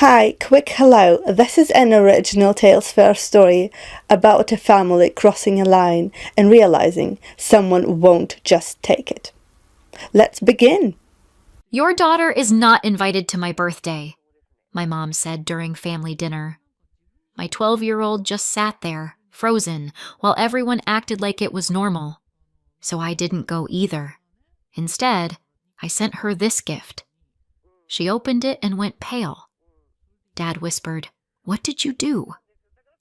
Hi, quick hello. This is an original Tales First story about a family crossing a line and realizing someone won't just take it. Let's begin. Your daughter is not invited to my birthday, my mom said during family dinner. My 12-year-old just sat there, frozen, while everyone acted like it was normal. So I didn't go either. Instead, I sent her this gift. She opened it and went pale. Dad whispered, "What did you do?"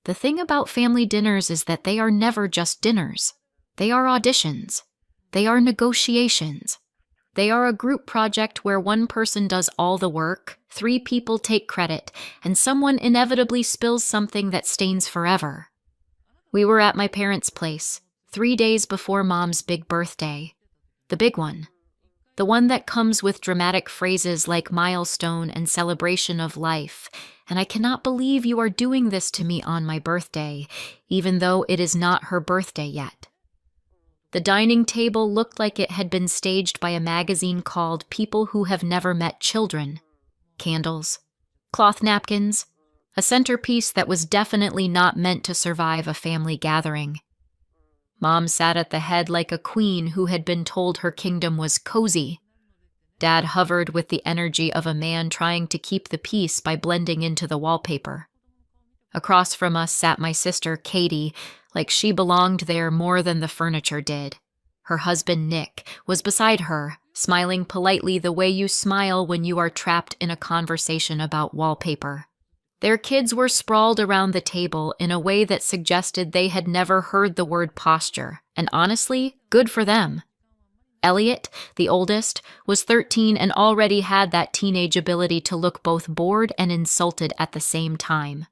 The thing about family dinners is that they are never just dinners. They are auditions. They are negotiations. They are a group project where one person does all the work, 3 people take credit, and someone inevitably spills something that stains forever. We were at my parents' place, 3 days before Mom's big birthday. The big one. The one that comes with dramatic phrases like milestone and celebration of life, and I cannot believe you are doing this to me on my birthday, even though it is not her birthday yet. The dining table looked like it had been staged by a magazine called People Who Have Never Met Children. Candles, cloth napkins, a centerpiece that was definitely not meant to survive a family gathering. Mom sat at the head like a queen who had been told her kingdom was cozy. Dad hovered with the energy of a man trying to keep the peace by blending into the wallpaper. Across from us sat my sister, Katie, like she belonged there more than the furniture did. Her husband, Nick, was beside her, smiling politely the way you smile when you are trapped in a conversation about wallpaper. Their kids were sprawled around the table in a way that suggested they had never heard the word posture, and honestly, good for them. Elliot, the oldest, was 13 and already had that teenage ability to look both bored and insulted at the same time.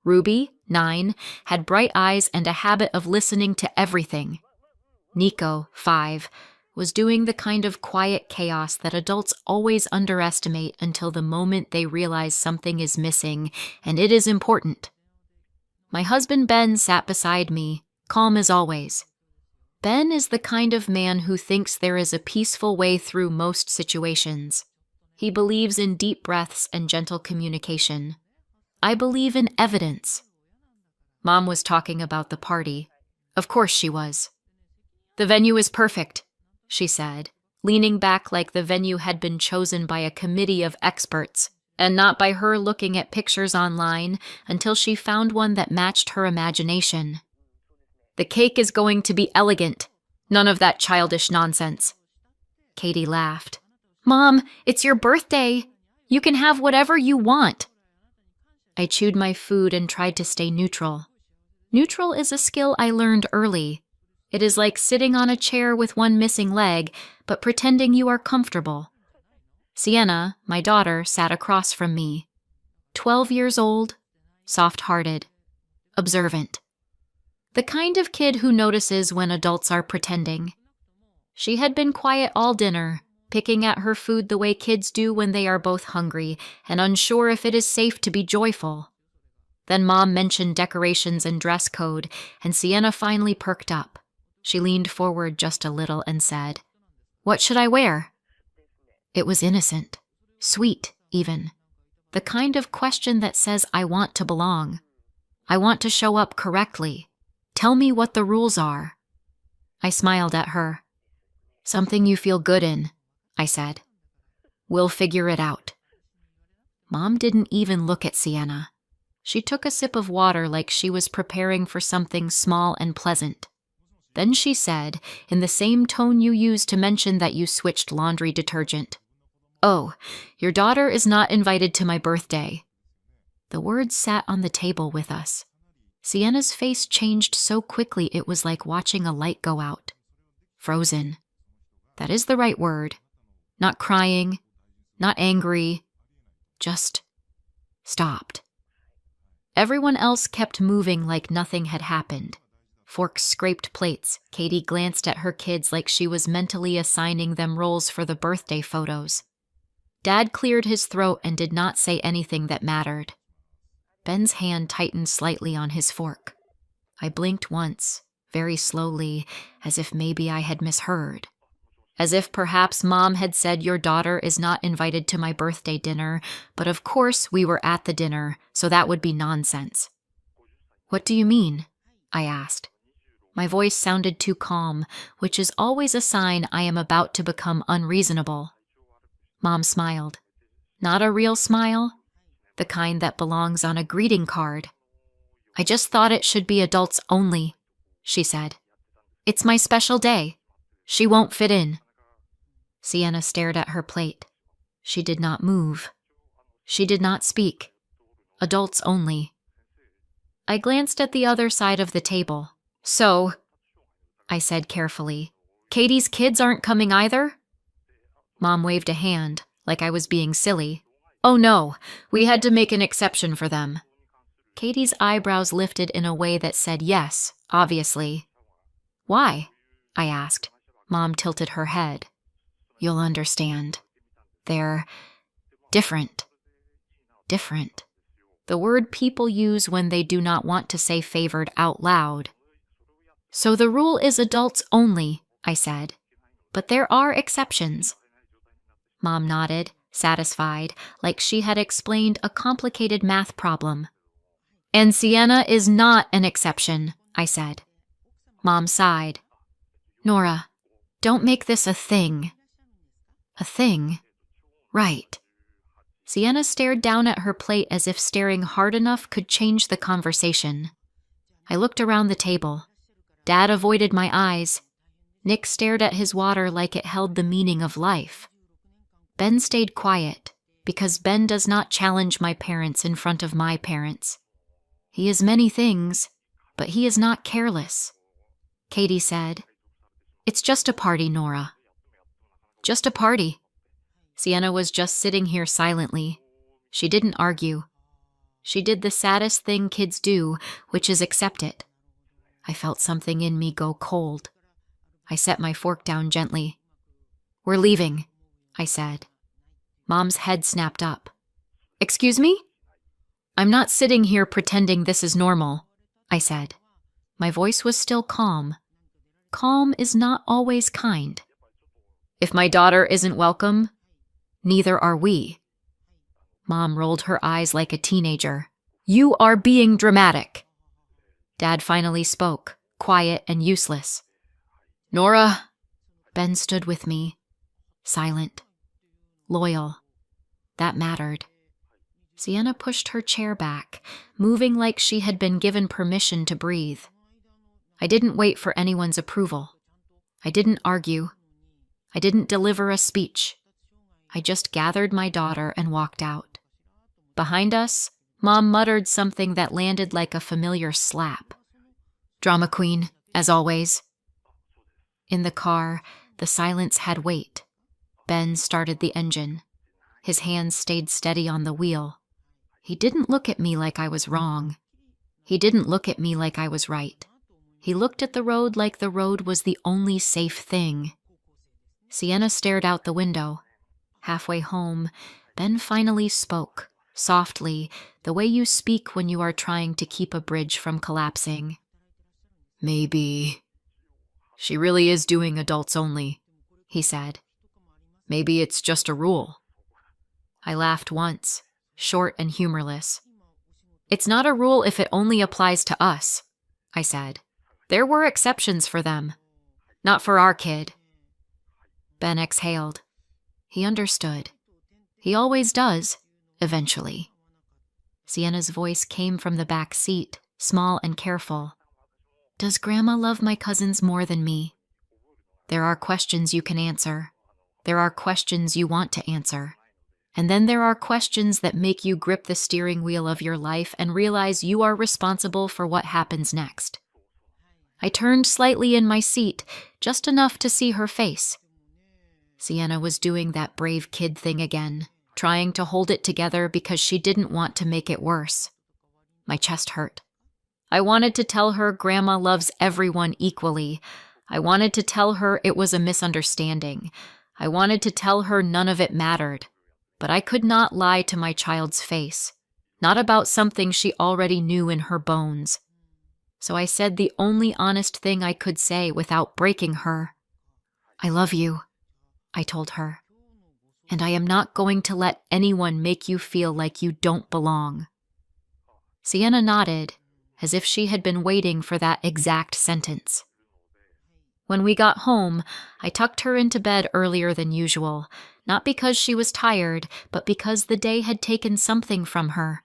Ruby, 9, had bright eyes and a habit of listening to everything. Nico, 5, was doing the kind of quiet chaos that adults always underestimate until the moment they realize something is missing, and it is important. My husband Ben sat beside me, calm as always. Ben is the kind of man who thinks there is a peaceful way through most situations. He believes in deep breaths and gentle communication. I believe in evidence. Mom was talking about the party. Of course she was. "The venue is perfect," she said, leaning back like the venue had been chosen by a committee of experts, and not by her looking at pictures online until she found one that matched her imagination. "The cake is going to be elegant. None of that childish nonsense." Katie laughed. "Mom, it's your birthday. You can have whatever you want." I chewed my food and tried to stay neutral. Neutral is a skill I learned early. It is like sitting on a chair with one missing leg, but pretending you are comfortable. Sienna, my daughter, sat across from me. 12 years old, soft-hearted, observant. The kind of kid who notices when adults are pretending. She had been quiet all dinner, picking at her food the way kids do when they are both hungry and unsure if it is safe to be joyful. Then Mom mentioned decorations and dress code, and Sienna finally perked up. She leaned forward just a little and said, "What should I wear?" It was innocent, sweet even. The kind of question that says, I want to belong. I want to show up correctly. Tell me what the rules are. I smiled at her. "Something you feel good in," I said. "We'll figure it out." Mom didn't even look at Sienna. She took a sip of water like she was preparing for something small and pleasant. Then she said, in the same tone you used to mention that you switched laundry detergent, "Oh, your daughter is not invited to my birthday." The words sat on the table with us. Sienna's face changed so quickly it was like watching a light go out. Frozen. That is the right word. Not crying, not angry, just stopped. Everyone else kept moving like nothing had happened. Forks scraped plates. Katie glanced at her kids like she was mentally assigning them roles for the birthday photos. Dad cleared his throat and did not say anything that mattered. Ben's hand tightened slightly on his fork. I blinked once, very slowly, as if maybe I had misheard. as if perhaps Mom had said your daughter is not invited to my birthday dinner, but of course we were at the dinner, so that would be nonsense. What do you mean? I asked. My voice sounded too calm, which is always a sign I am about to become unreasonable. Mom smiled. Not a real smile, the kind that belongs on a greeting card. I just thought it should be adults only, she said. It's my special day. She won't fit in. Sienna stared at her plate. She did not move. She did not speak. Adults only. I glanced at the other side of the table. So, I said carefully, Katie's kids aren't coming either? Mom waved a hand, like I was being silly. Oh no, we had to make an exception for them. Katie's eyebrows lifted in a way that said yes, obviously. Why? I asked. Mom tilted her head. You'll understand. They're different. Different. The word people use when they do not want to say favored out loud. So the rule is adults only, I said. But there are exceptions. Mom nodded, satisfied, like she had explained a complicated math problem. And Sienna is not an exception, I said. Mom sighed. Nora, don't make this a thing. A thing? Right. Sienna stared down at her plate as if staring hard enough could change the conversation. I looked around the table. Dad avoided my eyes. Nick stared at his water like it held the meaning of life. Ben stayed quiet, because Ben does not challenge my parents in front of my parents. He is many things, but he is not careless. Katie said, It's just a party, Nora. Just a party. Sienna was just sitting here silently. She didn't argue. She did the saddest thing kids do, which is accept it. I felt something in me go cold. I set my fork down gently. We're leaving, I said. Mom's head snapped up. Excuse me? I'm not sitting here pretending this is normal, I said. My voice was still calm. Calm is not always kind. If my daughter isn't welcome, neither are we. Mom rolled her eyes like a teenager. You are being dramatic. Dad finally spoke, quiet and useless. Nora. Ben stood with me, silent, loyal. That mattered. Sienna pushed her chair back, moving like she had been given permission to breathe. I didn't wait for anyone's approval. I didn't argue. I didn't deliver a speech. I just gathered my daughter and walked out. Behind us, Mom muttered something that landed like a familiar slap. Drama queen, as always. In the car, the silence had weight. Ben started the engine. His hands stayed steady on the wheel. He didn't look at me like I was wrong. He didn't look at me like I was right. He looked at the road like the road was the only safe thing. Sienna stared out the window. Halfway home, Ben finally spoke, softly, the way you speak when you are trying to keep a bridge from collapsing. Maybe. She really is doing adults only, he said. Maybe it's just a rule. I laughed once, short and humorless. It's not a rule if it only applies to us, I said. There were exceptions for them. Not for our kid. Ben exhaled. He understood. He always does, eventually. Sienna's voice came from the back seat, small and careful. Does Grandma love my cousins more than me? There are questions you can answer. There are questions you want to answer. And then there are questions that make you grip the steering wheel of your life and realize you are responsible for what happens next. I turned slightly in my seat, just enough to see her face. Sienna was doing that brave kid thing again, trying to hold it together because she didn't want to make it worse. My chest hurt. I wanted to tell her Grandma loves everyone equally. I wanted to tell her it was a misunderstanding. I wanted to tell her none of it mattered. But I could not lie to my child's face, not about something she already knew in her bones. So I said the only honest thing I could say without breaking her. I love you. I told her. And I am not going to let anyone make you feel like you don't belong. Sienna nodded, as if she had been waiting for that exact sentence. When we got home, I tucked her into bed earlier than usual, not because she was tired, but because the day had taken something from her.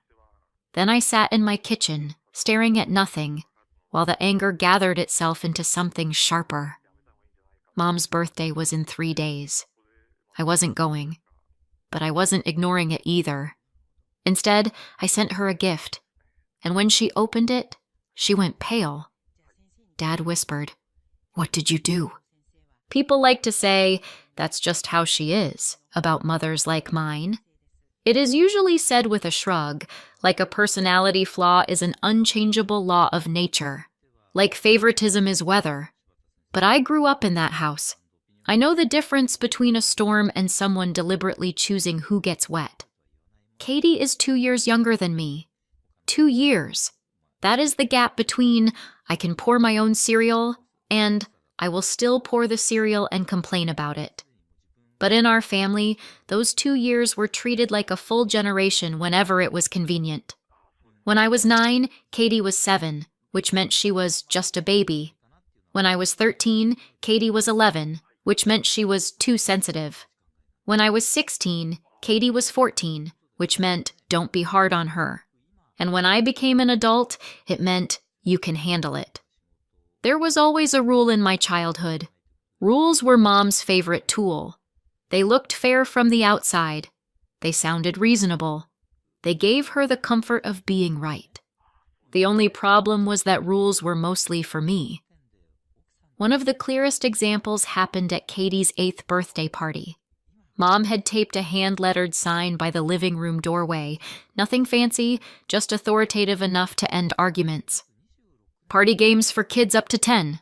Then I sat in my kitchen, staring at nothing, while the anger gathered itself into something sharper. Mom's birthday was in 3 days. I wasn't going, but I wasn't ignoring it either. Instead, I sent her a gift, and when she opened it, she went pale. Dad whispered, "What did you do?" People like to say, "That's just how she is," about mothers like mine. It is usually said with a shrug, like a personality flaw is an unchangeable law of nature, like favoritism is weather. But I grew up in that house. I know the difference between a storm and someone deliberately choosing who gets wet. Katie is 2 years younger than me. 2 years. That is the gap between I can pour my own cereal and I will still pour the cereal and complain about it. But in our family, those 2 years were treated like a full generation whenever it was convenient. When I was 9, Katie was 7, which meant she was just a baby. When I was 13, Katie was 11, which meant she was too sensitive. When I was 16, Katie was 14, which meant don't be hard on her. And when I became an adult, it meant you can handle it. There was always a rule in my childhood. Rules were Mom's favorite tool. They looked fair from the outside. They sounded reasonable. They gave her the comfort of being right. The only problem was that rules were mostly for me. One of the clearest examples happened at Katie's 8th birthday party. Mom had taped a hand-lettered sign by the living room doorway. Nothing fancy, just authoritative enough to end arguments. "Party games for kids up to 10,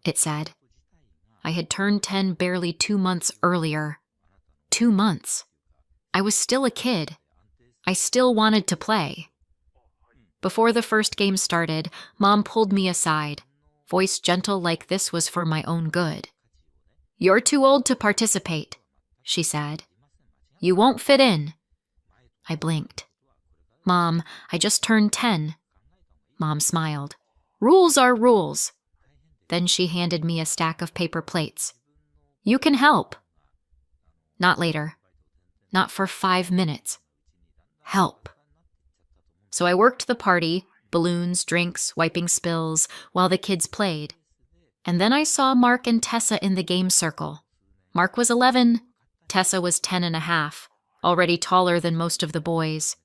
it said. I had turned 10 barely 2 months earlier. 2 months. I was still a kid. I still wanted to play. Before the first game started, Mom pulled me aside, voice gentle like this was for my own good. "You're too old to participate," she said. "You won't fit in." I blinked. "Mom, I just turned 10. Mom smiled. "Rules are rules." Then she handed me a stack of paper plates. "You can help." Not later. Not for 5 minutes. Help. So I worked the party, balloons, drinks, wiping spills, while the kids played. And then I saw Mark and Tessa in the game circle. Mark was 11. Tessa was 10 and a half, already taller than most of the boys.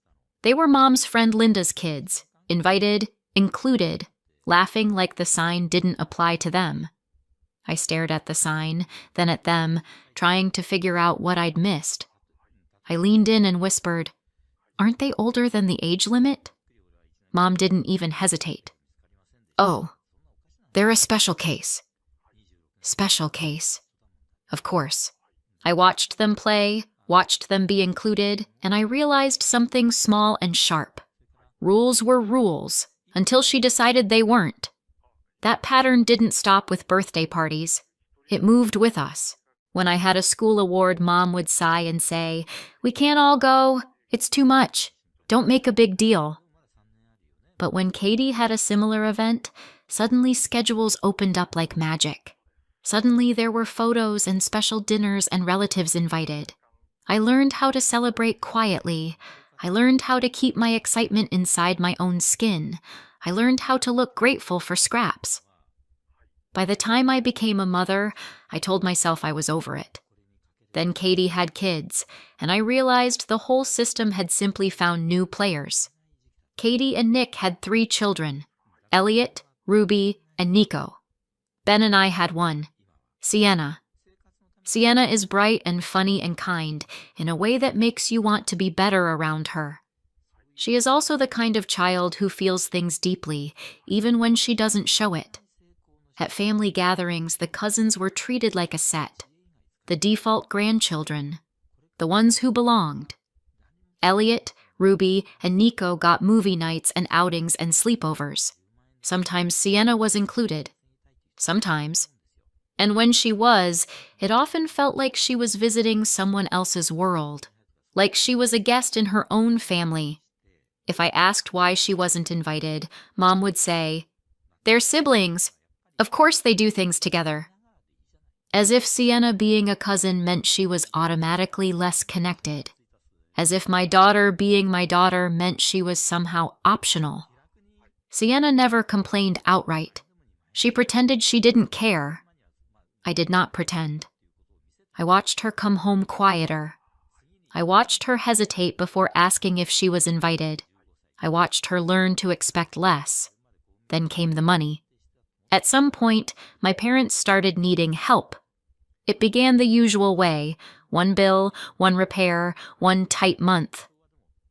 They were Mom's friend Linda's kids, invited, included, laughing like the sign didn't apply to them. I stared at the sign, then at them, trying to figure out what I'd missed. I leaned in and whispered, "Aren't they older than the age limit?" Mom didn't even hesitate. "Oh, they're a special case." Special case. Of course. I watched them play, watched them be included, and I realized something small and sharp. Rules were rules, until she decided they weren't. That pattern didn't stop with birthday parties. It moved with us. When I had a school award, Mom would sigh and say, "We can't all go. It's too much. Don't make a big deal." But when Katie had a similar event, suddenly schedules opened up like magic. Suddenly there were photos and special dinners and relatives invited. I learned how to celebrate quietly. I learned how to keep my excitement inside my own skin. I learned how to look grateful for scraps. By the time I became a mother, I told myself I was over it. Then Katie had kids, and I realized the whole system had simply found new players. Katie and Nick had 3 children, Elliot, Ruby, and Nico. Ben and I had one, Sienna. Sienna is bright and funny and kind in a way that makes you want to be better around her. She is also the kind of child who feels things deeply, even when she doesn't show it. At family gatherings, the cousins were treated like a set. The default grandchildren. The ones who belonged. Elliot, Ruby, and Nico got movie nights and outings and sleepovers. Sometimes Sienna was included. Sometimes. And when she was, it often felt like she was visiting someone else's world, like she was a guest in her own family. If I asked why she wasn't invited, Mom would say, "They're siblings. Of course they do things together." As if Sienna being a cousin meant she was automatically less connected. As if my daughter being my daughter meant she was somehow optional. Sienna never complained outright. She pretended she didn't care. I did not pretend. I watched her come home quieter. I watched her hesitate before asking if she was invited. I watched her learn to expect less. Then came the money. At some point, my parents started needing help. It began the usual way: one bill, one repair, one tight month.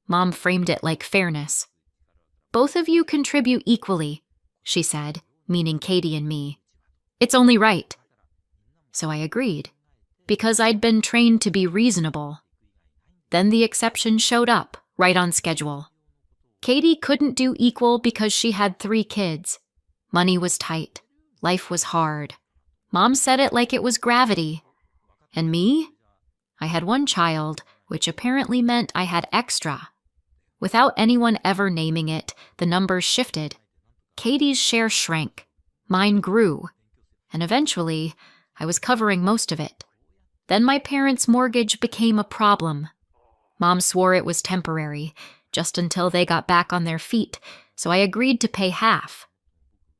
Mom framed it like fairness. "Both of you contribute equally," she said, meaning Katie and me. "It's only right." So I agreed, because I'd been trained to be reasonable. Then the exception showed up, right on schedule. Katie couldn't do equal because she had 3 kids. Money was tight. Life was hard. Mom said it like it was gravity. And me? I had 1 child, which apparently meant I had extra. Without anyone ever naming it, the numbers shifted. Katie's share shrank. Mine grew. And eventually, I was covering most of it. Then my parents' mortgage became a problem. Mom swore it was temporary, just until they got back on their feet, so I agreed to pay half.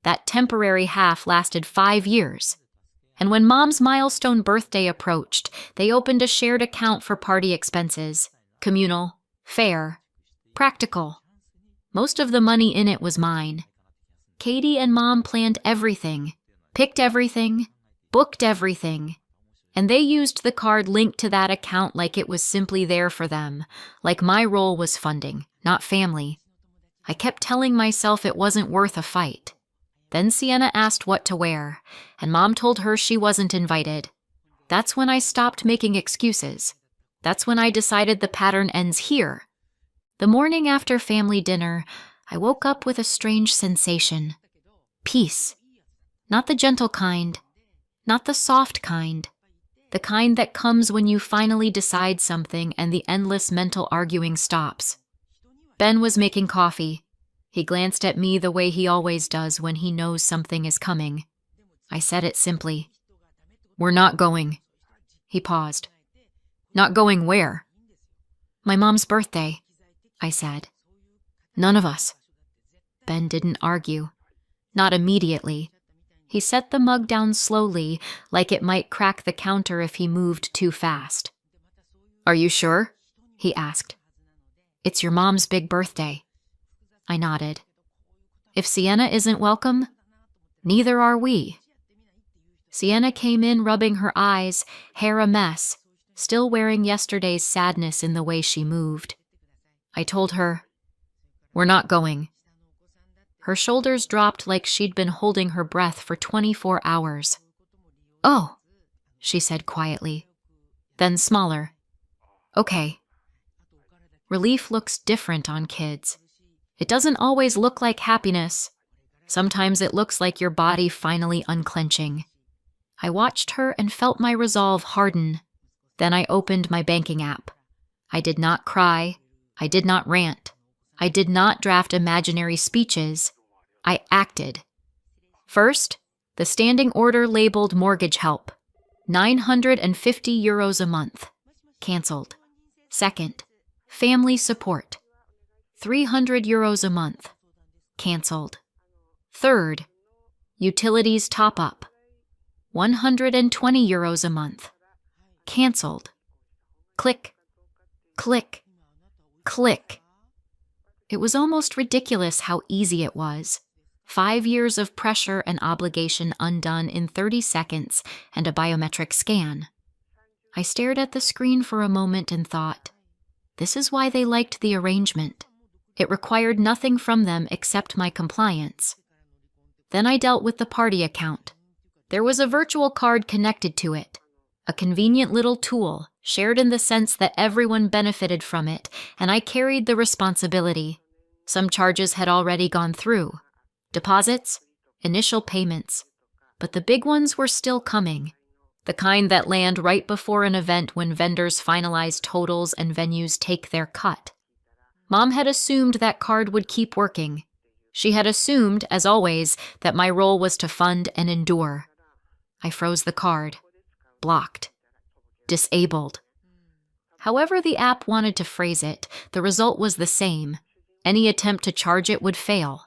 That temporary half lasted 5 years. And when Mom's milestone birthday approached, they opened a shared account for party expenses. Communal, fair, practical. Most of the money in it was mine. Katie and Mom planned everything, picked everything, booked everything. And they used the card linked to that account like it was simply there for them, like my role was funding, not family. I kept telling myself it wasn't worth a fight. Then Sienna asked what to wear, and Mom told her she wasn't invited. That's when I stopped making excuses. That's when I decided the pattern ends here. The morning after family dinner, I woke up with a strange sensation. Peace. Not the gentle kind. Not the soft kind. The kind that comes when you finally decide something and the endless mental arguing stops. Ben was making coffee. He glanced at me the way he always does when he knows something is coming. I said it simply. "We're not going." He paused. "Not going where?" "My mom's birthday," I said. "None of us." Ben didn't argue. Not immediately. He set the mug down slowly, like it might crack the counter if he moved too fast. "Are you sure?" he asked. "It's your mom's big birthday." I nodded. If Sienna isn't welcome, neither are we. Sienna came in rubbing her eyes, hair a mess, still wearing yesterday's sadness in the way she moved. I told her, "We're not going." Her shoulders dropped like she'd been holding her breath for 24 hours. "Oh," she said quietly, then smaller. "Okay." Relief looks different on kids. It doesn't always look like happiness. Sometimes it looks like your body finally unclenching. I watched her and felt my resolve harden. Then I opened my banking app. I did not cry. I did not rant. I did not draft imaginary speeches. I acted. First, the standing order labeled mortgage help. 950 euros a month. Cancelled. Second, family support. 300 euros a month. Cancelled. Third, utilities top up. 120 euros a month. Cancelled. Click, click, click. It was almost ridiculous how easy it was. 5 years of pressure and obligation undone in 30 seconds and a biometric scan. I stared at the screen for a moment and thought, this is why they liked the arrangement. It required nothing from them except my compliance. Then I dealt with the party account. There was a virtual card connected to it, a convenient little tool, shared in the sense that everyone benefited from it, and I carried the responsibility. Some charges had already gone through. Deposits, initial payments. but the big ones were still coming. The kind that land right before an event when vendors finalize totals and venues take their cut. Mom had assumed that card would keep working. She had assumed, as always, that my role was to fund and endure. I froze the card. Blocked. Disabled. However the app wanted to phrase it, the result was the same. Any attempt to charge it would fail.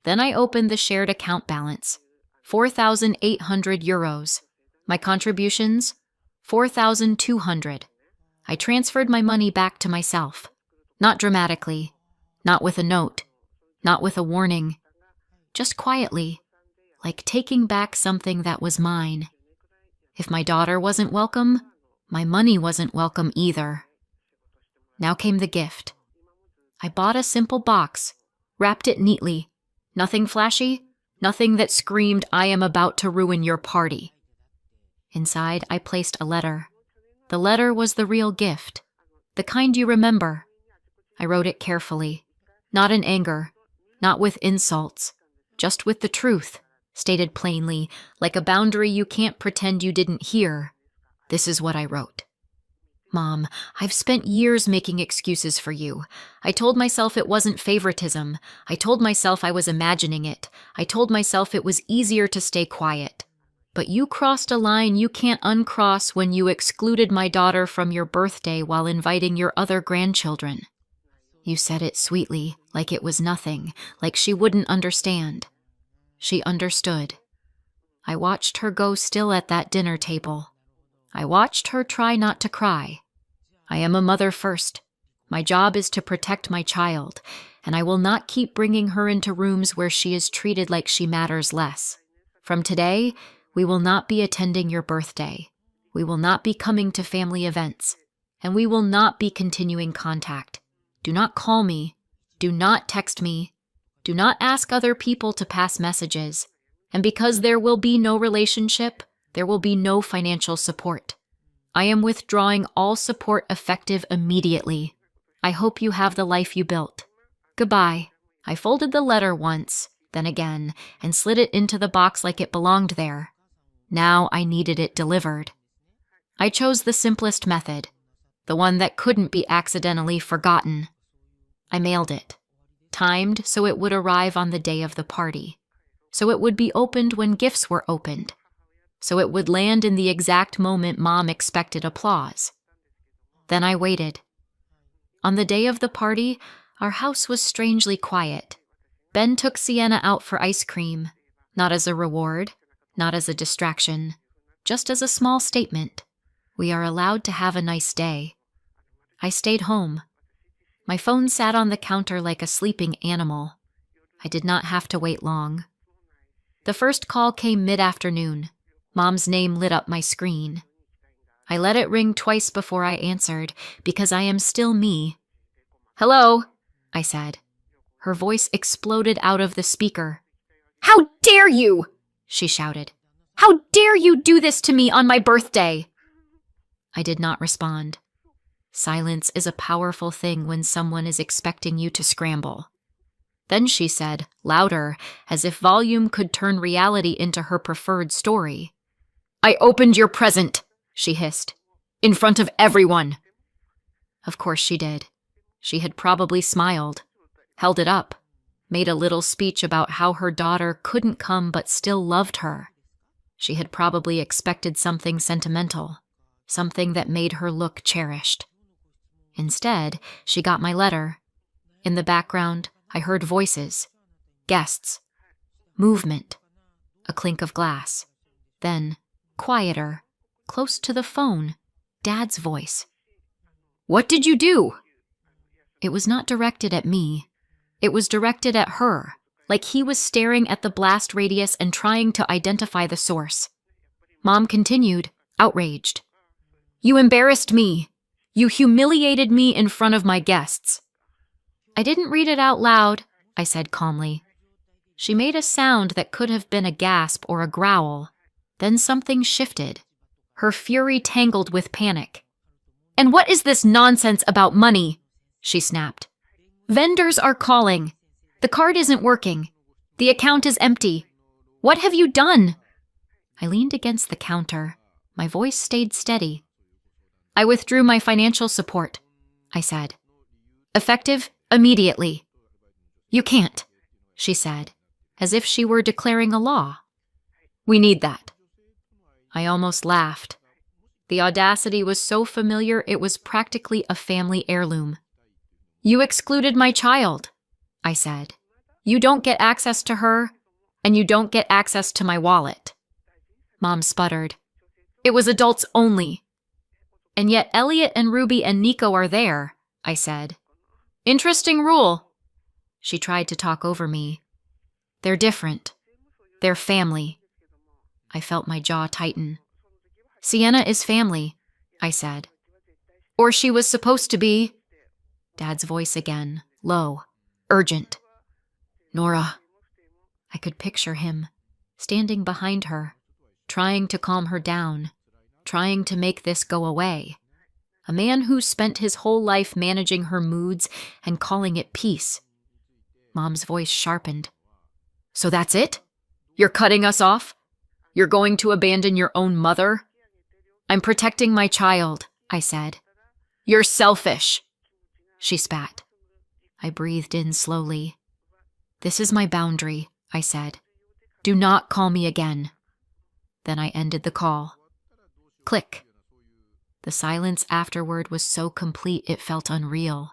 Then I opened the shared account balance. 4,800 euros. My contributions? 4,200. I transferred my money back to myself. Not dramatically. Not with a note. Not with a warning. Just quietly. Like taking back something that was mine. If my daughter wasn't welcome, my money wasn't welcome either. Now came the gift. I bought a simple box, wrapped it neatly. Nothing flashy, nothing that screamed, "I am about to ruin your party." Inside, I placed a letter. The letter was the real gift, the kind you remember. I wrote it carefully, not in anger, not with insults, just with the truth, stated plainly, like a boundary you can't pretend you didn't hear. This is what I wrote. Mom, I've spent years making excuses for you. I told myself it wasn't favoritism. I told myself I was imagining it. I told myself it was easier to stay quiet. But you crossed a line you can't uncross when you excluded my daughter from your birthday while inviting your other grandchildren. You said it sweetly, like it was nothing, like she wouldn't understand. She understood. I watched her go still at that dinner table. I watched her try not to cry. I am a mother first. My job is to protect my child, and I will not keep bringing her into rooms where she is treated like she matters less. From today, we will not be attending your birthday. We will not be coming to family events, and we will not be continuing contact. Do not call me. Do not text me. Do not ask other people to pass messages. And because there will be no relationship, there will be no financial support. I am withdrawing all support effective immediately. I hope you have the life you built. Goodbye. I folded the letter once, then again, and slid it into the box like it belonged there. Now I needed it delivered. I chose the simplest method, the one that couldn't be accidentally forgotten. I mailed it, timed so it would arrive on the day of the party, so it would be opened when gifts were opened, so it would land in the exact moment Mom expected applause. Then I waited. On the day of the party, our house was strangely quiet. Ben took Sienna out for ice cream, not as a reward, not as a distraction, just as a small statement. We are allowed to have a nice day. I stayed home. My phone sat on the counter like a sleeping animal. I did not have to wait long. The first call came mid-afternoon. Mom's name lit up my screen. I let it ring twice before I answered, because I am still me. "Hello," I said. Her voice exploded out of the speaker. "How dare you!" she shouted. "How dare you do this to me on my birthday?" I did not respond. Silence is a powerful thing when someone is expecting you to scramble. Then she said, louder, as if volume could turn reality into her preferred story. "I opened your present," she hissed, "in front of everyone." Of course she did. She had probably smiled, held it up, made a little speech about how her daughter couldn't come but still loved her. She had probably expected something sentimental, something that made her look cherished. Instead, she got my letter. In the background, I heard voices, guests, movement, a clink of glass. Then, quieter, close to the phone, Dad's voice. "What did you do?" It was not directed at me. It was directed at her, like he was staring at the blast radius and trying to identify the source. Mom continued, outraged. "You embarrassed me. You humiliated me in front of my guests." I didn't read it out loud, I said calmly. She made a sound that could have been a gasp or a growl. Then something shifted. Her fury tangled with panic. "And what is this nonsense about money?" she snapped. "Vendors are calling. The card isn't working. The account is empty. What have you done? I leaned against the counter. My voice stayed steady. I withdrew my financial support, I said. Effective immediately. You can't, she said, as if she were declaring a law. We need that. I almost laughed. The audacity was so familiar it was practically a family heirloom. You excluded my child, I said. You don't get access to her, and you don't get access to my wallet. Mom sputtered. It was adults only. And yet Elliot and Ruby and Nico are there, I said. Interesting rule. She tried to talk over me. They're different. They're family. I felt my jaw tighten. Sienna is family, I said. Or she was supposed to be. Dad's voice again, low, urgent. Nora. I could picture him, standing behind her, trying to calm her down, trying to make this go away. A man who spent his whole life managing her moods and calling it peace. Mom's voice sharpened. So that's it? You're cutting us off? You're going to abandon your own mother? I'm protecting my child, I said. You're selfish, she spat. I breathed in slowly. This is my boundary, I said. Do not call me again. Then I ended the call. Click. The silence afterward was so complete it felt unreal.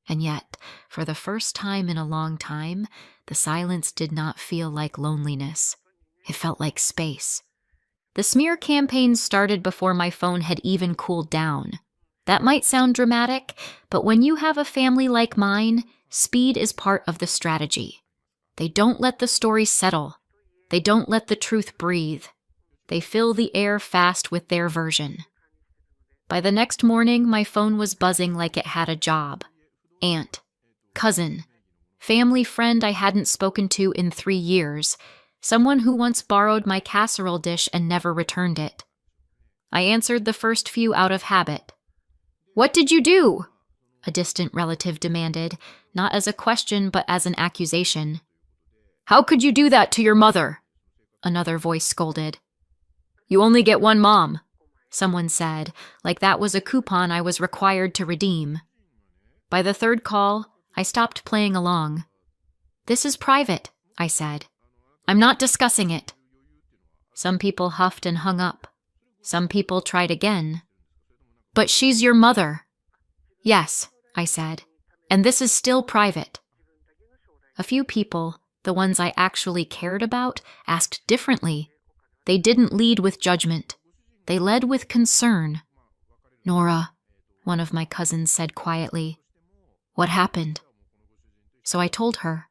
And yet, for the first time in a long time, the silence did not feel like loneliness. It felt like space. The smear campaign started before my phone had even cooled down. That might sound dramatic, but when you have a family like mine, speed is part of the strategy. They don't let the story settle. They don't let the truth breathe. They fill the air fast with their version. By the next morning, my phone was buzzing like it had a job. Aunt, cousin, family friend I hadn't spoken to in 3 years, someone who once borrowed my casserole dish and never returned it. I answered the first few out of habit. What did you do? A distant relative demanded, not as a question but as an accusation. How could you do that to your mother? Another voice scolded. You only get one mom, someone said, like that was a coupon I was required to redeem. By the third call, I stopped playing along. This is private, I said. I'm not discussing it. Some people huffed and hung up. Some people tried again. But she's your mother. Yes, I said, and this is still private. A few people, the ones I actually cared about, asked differently. They didn't lead with judgment. They led with concern. Nora, one of my cousins said quietly. What happened? So I told her.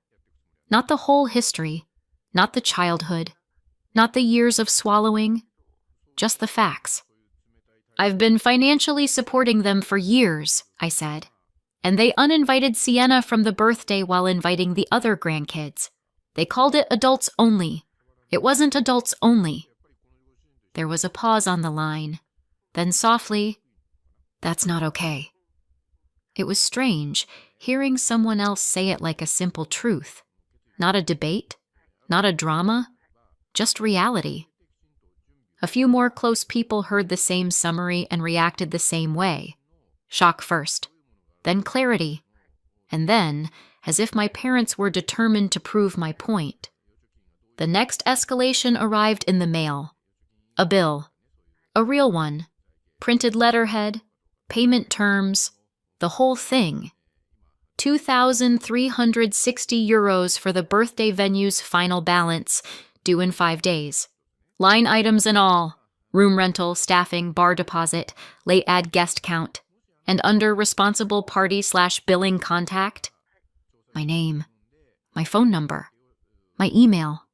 Not the whole history, not the childhood, not the years of swallowing, just the facts. I've been financially supporting them for years, I said, and they uninvited Sienna from the birthday while inviting the other grandkids. They called it adults only. It wasn't adults only. There was a pause on the line. Then softly, that's not okay. It was strange, hearing someone else say it like a simple truth. Not a debate, not a drama, just reality. A few more close people heard the same summary and reacted the same way. Shock first, then clarity, and then, as if my parents were determined to prove my point. The next escalation arrived in the mail. A bill. A real one. Printed letterhead, payment terms, the whole thing. 2,360 euros for the birthday venue's final balance, due in 5 days. Line items and all. Room rental, staffing, bar deposit, late add guest count. And under responsible party/billing contact, my name, my phone number, my email.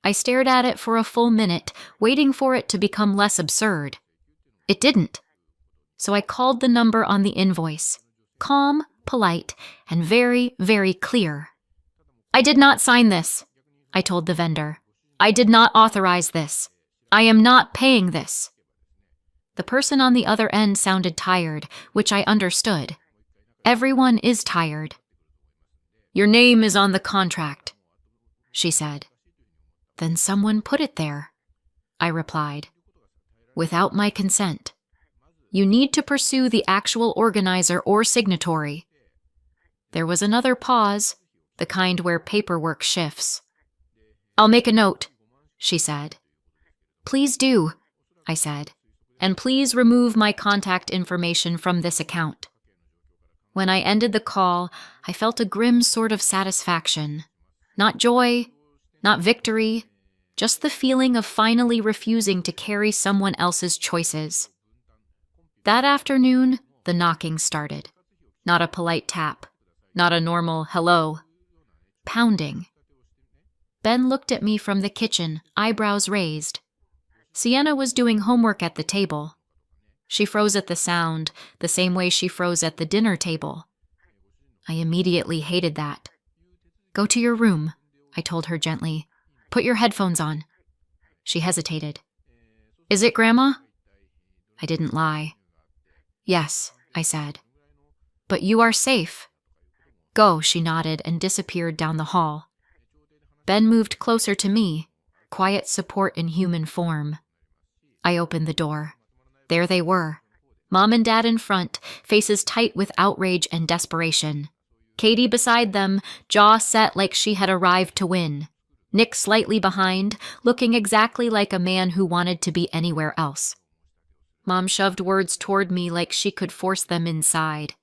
I stared at it for a full minute, waiting for it to become less absurd. It didn't. So I called the number on the invoice. Calm, polite, and very, very clear. I did not sign this, I told the vendor. I did not authorize this. I am not paying this. The person on the other end sounded tired, which I understood. Everyone is tired. Your name is on the contract, she said. Then someone put it there. I replied. Without my consent. You need to pursue the actual organizer or signatory. There was another pause, the kind where paperwork shifts. I'll make a note, she said. Please do, I said, and please remove my contact information from this account. When I ended the call, I felt a grim sort of satisfaction. Not joy, not victory, just the feeling of finally refusing to carry someone else's choices. That afternoon, the knocking started. Not a polite tap, not a normal hello. Pounding. Ben looked at me from the kitchen, eyebrows raised. Sienna was doing homework at the table. She froze at the sound, the same way she froze at the dinner table. I immediately hated that. Go to your room, I told her gently. Put your headphones on. She hesitated. Is it, Grandma? I didn't lie. Yes, I said. But you are safe. Go, she nodded and disappeared down the hall. Ben moved closer to me, quiet support in human form. I opened the door. There they were, Mom and Dad in front, faces tight with outrage and desperation. Katie beside them, jaw set like she had arrived to win. Nick slightly behind, looking exactly like a man who wanted to be anywhere else. Mom shoved words toward me like she could force them inside.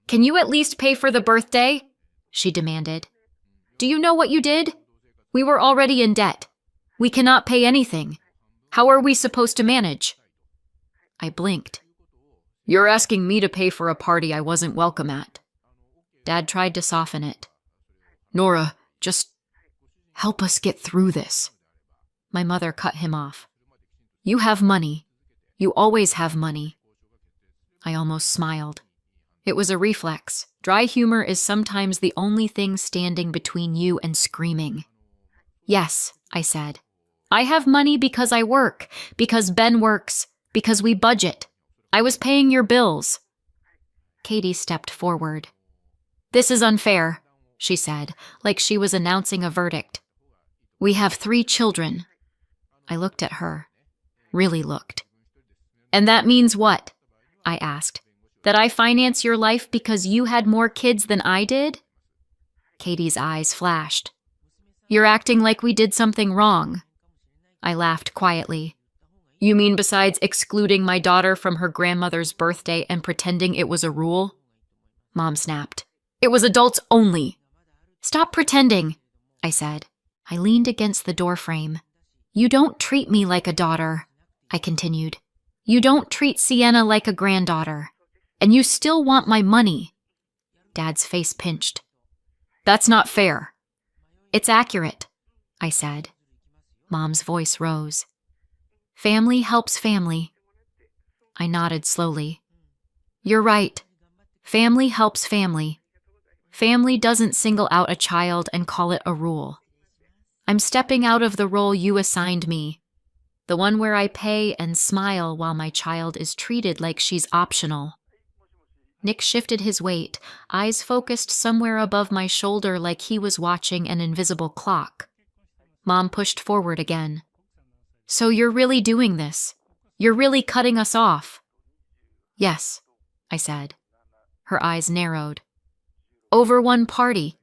Can you at least pay for the birthday? She demanded. Do you know what you did? We were already in debt. We cannot pay anything. How are we supposed to manage? I blinked. You're asking me to pay for a party I wasn't welcome at. Dad tried to soften it. Nora, just help us get through this. My mother cut him off. You have money. You always have money. I almost smiled. It was a reflex. Dry humor is sometimes the only thing standing between you and screaming. Yes, I said. I have money because I work, because Ben works, because we budget. I was paying your bills. Katie stepped forward. This is unfair, she said, like she was announcing a verdict. We have 3 children. I looked at her. Really looked. And that means what? I asked. That I finance your life because you had more kids than I did? Katie's eyes flashed. You're acting like we did something wrong. I laughed quietly. You mean besides excluding my daughter from her grandmother's birthday and pretending it was a rule? Mom snapped. It was adults only. Stop pretending, I said. I leaned against the doorframe. You don't treat me like a daughter, I continued. You don't treat Sienna like a granddaughter. And you still want my money. Dad's face pinched. That's not fair. It's accurate, I said. Mom's voice rose. Family helps family. I nodded slowly. You're right. Family helps family. Family doesn't single out a child and call it a rule. I'm stepping out of the role you assigned me, the one where I pay and smile while my child is treated like she's optional. Nick shifted his weight, eyes focused somewhere above my shoulder like he was watching an invisible clock. Mom pushed forward again. So you're really doing this? You're really cutting us off? Yes, I said. Her eyes narrowed. Over one party.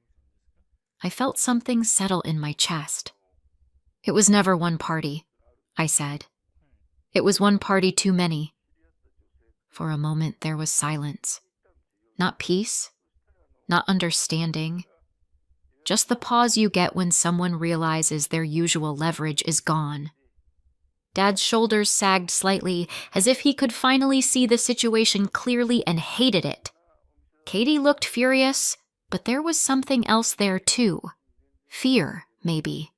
I felt something settle in my chest. It was never one party, I said. It was one party too many. For a moment there was silence. Not peace, not understanding. Just the pause you get when someone realizes their usual leverage is gone. Dad's shoulders sagged slightly, as if he could finally see the situation clearly and hated it. Katie looked furious, but there was something else there too. Fear, maybe.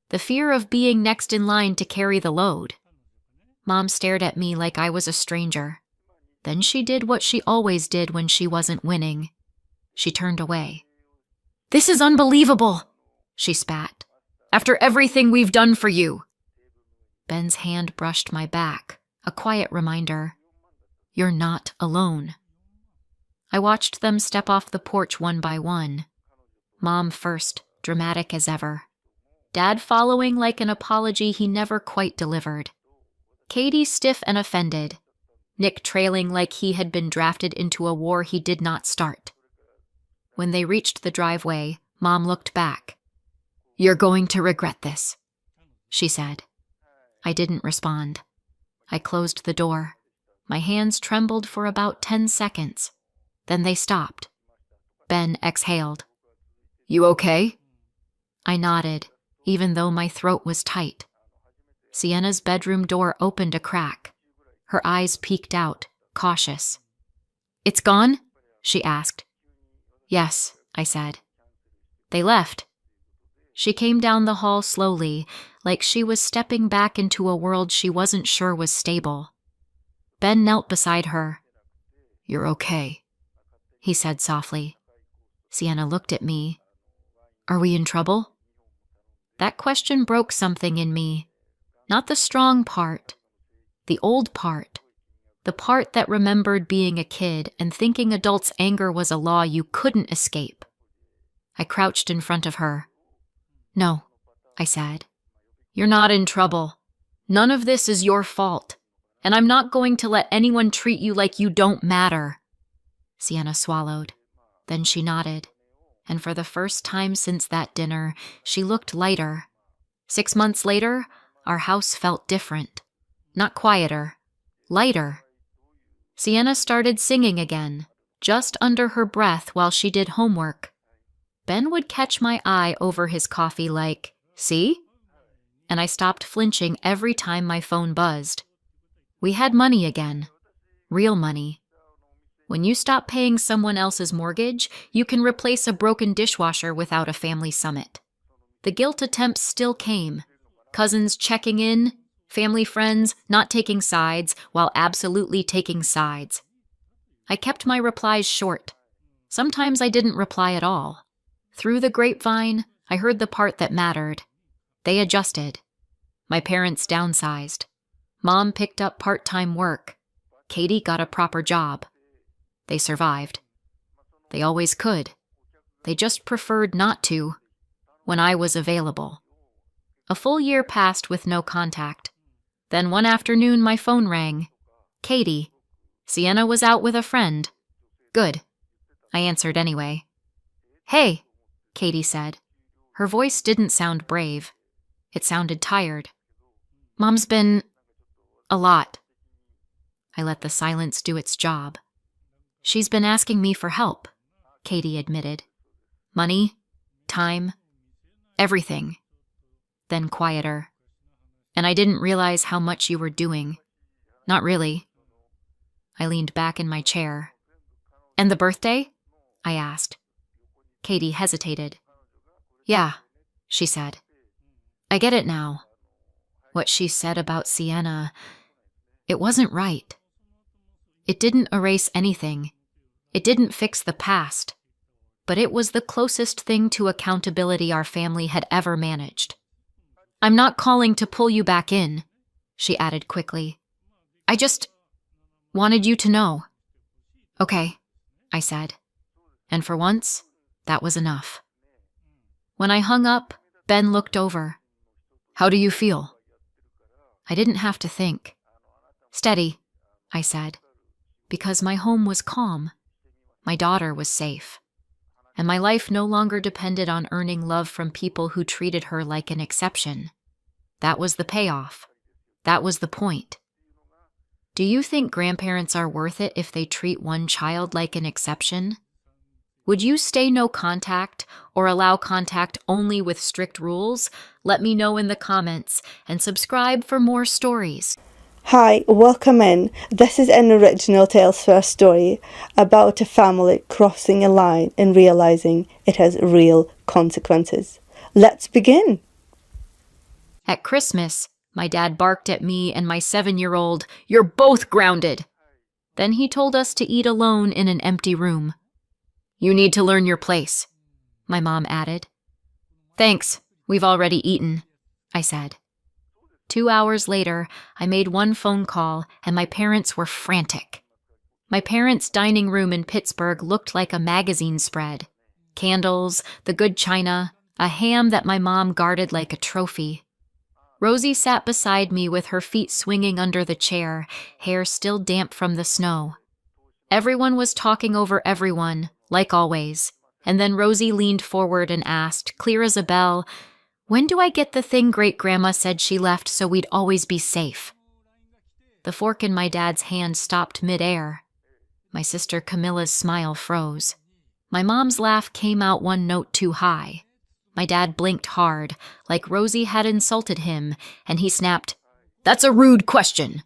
The fear of being next in line to carry the load. Mom stared at me like I was a stranger. Then she did what she always did when she wasn't winning. She turned away. This is unbelievable, she spat. After everything we've done for you. Ben's hand brushed my back, a quiet reminder. You're not alone. I watched them step off the porch one by one. Mom first, dramatic as ever. Dad following like an apology he never quite delivered. Katie stiff and offended. Nick trailing like he had been drafted into a war he did not start. When they reached the driveway, Mom looked back. "You're going to regret this," she said. I didn't respond. I closed the door. My hands trembled for about 10 seconds. Then they stopped. Ben exhaled. "You okay?" I nodded, even though my throat was tight. Sienna's bedroom door opened a crack. Her eyes peeked out, cautious. "It's gone?" she asked. "Yes," I said. They left. She came down the hall slowly, like she was stepping back into a world she wasn't sure was stable. Ben knelt beside her. "You're okay," he said softly. Sienna looked at me. "Are we in trouble?" That question broke something in me. Not the strong part. The old part. The part that remembered being a kid and thinking adults' anger was a law you couldn't escape. I crouched in front of her. "No," I said. "You're not in trouble. None of this is your fault. And I'm not going to let anyone treat you like you don't matter." Sienna swallowed. Then she nodded. And for the first time since that dinner, she looked lighter. 6 months later, our house felt different. Not quieter. Lighter. Sienna started singing again, just under her breath while she did homework. Ben would catch my eye over his coffee like, "See?" And I stopped flinching every time my phone buzzed. We had money again. Real money. When you stop paying someone else's mortgage, you can replace a broken dishwasher without a family summit. The guilt attempts still came. Cousins checking in, family friends not taking sides while absolutely taking sides. I kept my replies short. Sometimes I didn't reply at all. Through the grapevine, I heard the part that mattered. They adjusted. My parents downsized. Mom picked up part-time work. Katie got a proper job. They survived. They always could. They just preferred not to, when I was available. A full year passed with no contact. Then one afternoon my phone rang. "Katie." Sienna was out with a friend. "Good." I answered anyway. "Hey," Katie said. Her voice didn't sound brave. It sounded tired. "Mom's been... a lot." I let the silence do its job. "She's been asking me for help," Katie admitted. "Money, time, everything." Then quieter. "And I didn't realize how much you were doing. Not really." I leaned back in my chair. "And the birthday?" I asked. Katie hesitated. "Yeah," she said. "I get it now. What she said about Sienna, it wasn't right. It didn't erase anything. It didn't fix the past. But it was the closest thing to accountability our family had ever managed. I'm not calling to pull you back in," she added quickly. "I just wanted you to know." "Okay," I said. And for once, that was enough. When I hung up, Ben looked over. "How do you feel?" I didn't have to think. "Steady," I said, because my home was calm. My daughter was safe. And my life no longer depended on earning love from people who treated her like an exception. That was the payoff. That was the point. Do you think grandparents are worth it if they treat one child like an exception? Would you stay no contact or allow contact only with strict rules? Let me know in the comments and subscribe for more stories. Hi, welcome in. This is an original Tales First story about a family crossing a line and realizing it has real consequences. Let's begin. At Christmas, my dad barked at me and my 7-year-old, "You're both grounded." Then he told us to eat alone in an empty room. "You need to learn your place," my mom added. "Thanks, we've already eaten," I said. 2 hours later, I made one phone call and my parents were frantic. My parents' dining room in Pittsburgh looked like a magazine spread. Candles, the good china, a ham that my mom guarded like a trophy. Rosie sat beside me with her feet swinging under the chair, hair still damp from the snow. Everyone was talking over everyone, like always, and then Rosie leaned forward and asked, clear as a bell, "When do I get the thing Great-Grandma said she left so we'd always be safe?" The fork in my dad's hand stopped midair. My sister Camilla's smile froze. My mom's laugh came out one note too high. My dad blinked hard, like Rosie had insulted him, and he snapped, "That's a rude question."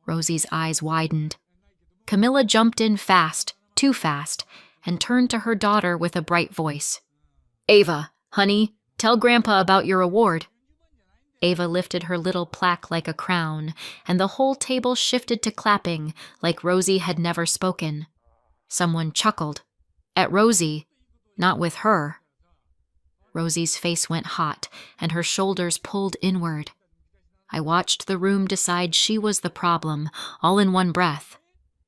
Rosie's eyes widened. Camilla jumped in fast, too fast, and turned to her daughter with a bright voice. "Ava, honey, tell Grandpa about your award." Ava lifted her little plaque like a crown, and the whole table shifted to clapping like Rosie had never spoken. Someone chuckled. At Rosie, not with her. Rosie's face went hot, and her shoulders pulled inward. I watched the room decide she was the problem, all in one breath.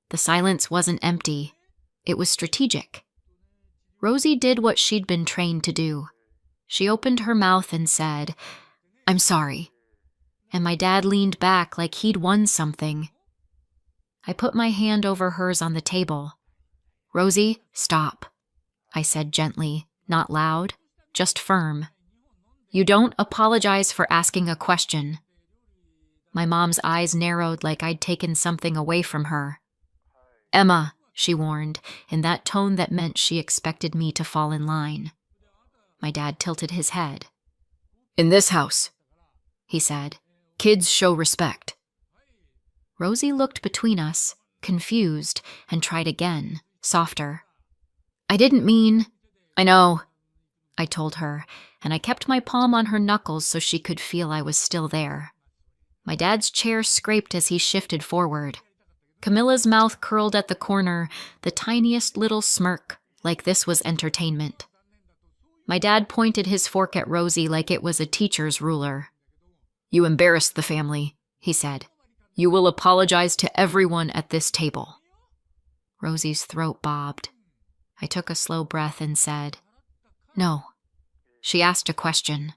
The silence wasn't empty. It was strategic. Rosie did what she'd been trained to do. She opened her mouth and said, "I'm sorry." And my dad leaned back like he'd won something. I put my hand over hers on the table. "Rosie, stop," I said gently, not loud, just firm. "You don't apologize for asking a question." My mom's eyes narrowed like I'd taken something away from her. "Emma," she warned, in that tone that meant she expected me to fall in line. My dad tilted his head. "In this house," he said, "kids show respect." Rosie looked between us, confused, and tried again, softer. "I didn't mean—" "I know," I told her, and I kept my palm on her knuckles so she could feel I was still there. My dad's chair scraped as he shifted forward. Camilla's mouth curled at the corner, the tiniest little smirk, like this was entertainment. My dad pointed his fork at Rosie like it was a teacher's ruler. "You embarrassed the family," he said. "You will apologize to everyone at this table." Rosie's throat bobbed. I took a slow breath and said, "No." She asked a question.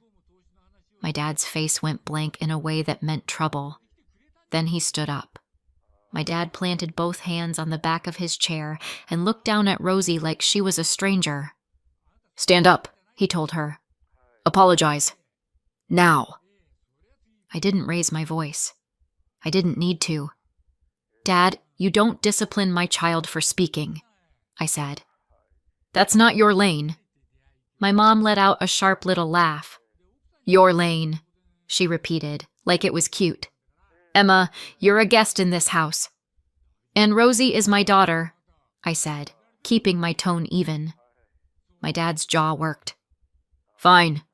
My dad's face went blank in a way that meant trouble. Then he stood up. My dad planted both hands on the back of his chair and looked down at Rosie like she was a stranger. "Stand up," he told her. "Apologize. Now." I didn't raise my voice. I didn't need to. "Dad, you don't discipline my child for speaking," I said. "That's not your lane." My mom let out a sharp little laugh. "Your lane," she repeated, like it was cute. "Emma, you're a guest in this house." "And Rosie is my daughter," I said, keeping my tone even. My dad's jaw worked. "Fine,"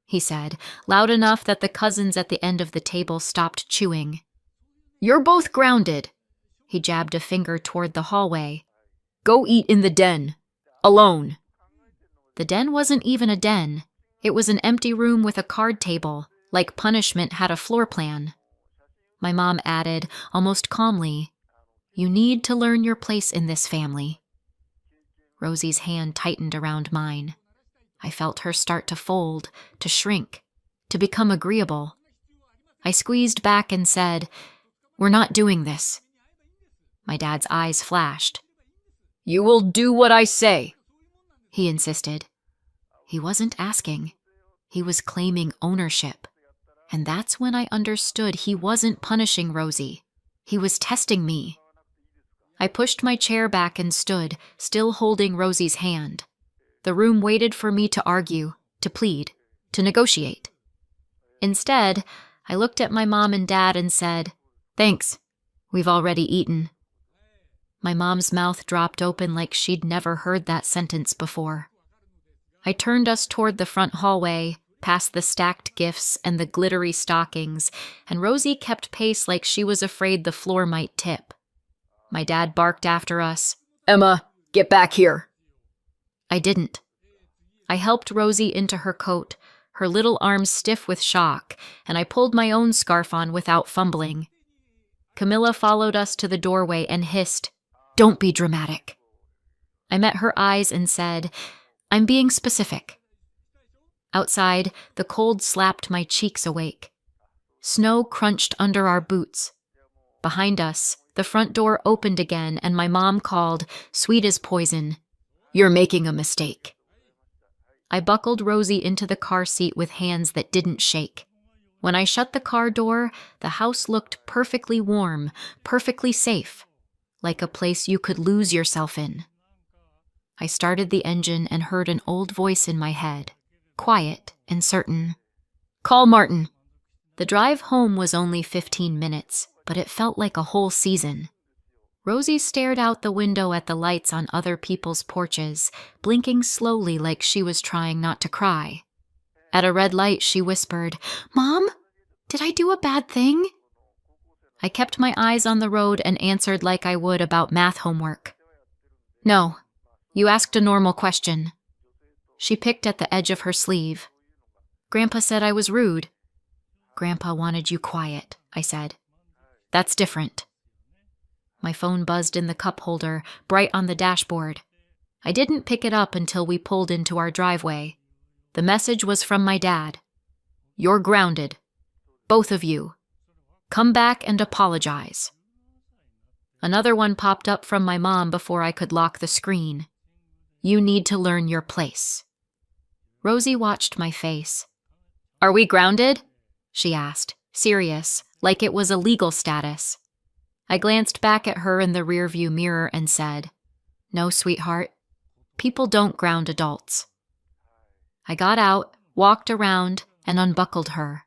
he said, loud enough that the cousins at the end of the table stopped chewing. "You're both grounded." He jabbed a finger toward the hallway. "Go eat in the den. Alone." The den wasn't even a den. It was an empty room with a card table, like punishment had a floor plan. My mom added, almost calmly, "You need to learn your place in this family." Rosie's hand tightened around mine. I felt her start to fold, to shrink, to become agreeable. I squeezed back and said, "We're not doing this." My dad's eyes flashed. "You will do what I say," he insisted. He wasn't asking. He was claiming ownership. And that's when I understood he wasn't punishing Rosie. He was testing me. I pushed my chair back and stood, still holding Rosie's hand. The room waited for me to argue, to plead, to negotiate. Instead, I looked at my mom and dad and said, "Thanks. We've already eaten." My mom's mouth dropped open like she'd never heard that sentence before. I turned us toward the front hallway, past the stacked gifts and the glittery stockings, and Rosie kept pace like she was afraid the floor might tip. My dad barked after us, "Emma, get back here." I didn't. I helped Rosie into her coat, her little arms stiff with shock, and I pulled my own scarf on without fumbling. Camilla followed us to the doorway and hissed, "Don't be dramatic." I met her eyes and said, "I'm being specific." Outside, the cold slapped my cheeks awake. Snow crunched under our boots. Behind us, the front door opened again and my mom called, sweet as poison, "You're making a mistake." I buckled Rosie into the car seat with hands that didn't shake. When I shut the car door, the house looked perfectly warm, perfectly safe, like a place you could lose yourself in. I started the engine and heard an old voice in my head, quiet and certain. "Call Martin." The drive home was only 15 minutes, but it felt like a whole season. Rosie stared out the window at the lights on other people's porches, blinking slowly like she was trying not to cry. At a red light, she whispered, "Mom, did I do a bad thing?" I kept my eyes on the road and answered like I would about math homework. "No, you asked a normal question." She picked at the edge of her sleeve. "Grandpa said I was rude." "Grandpa wanted you quiet," I said. "That's different." My phone buzzed in the cup holder, bright on the dashboard. I didn't pick it up until we pulled into our driveway. The message was from my dad. "You're grounded. Both of you. Come back and apologize." Another one popped up from my mom before I could lock the screen. "You need to learn your place." Rosie watched my face. "Are we grounded?" she asked, serious, like it was a legal status. I glanced back at her in the rearview mirror and said, "No, sweetheart. People don't ground adults." I got out, walked around, and unbuckled her.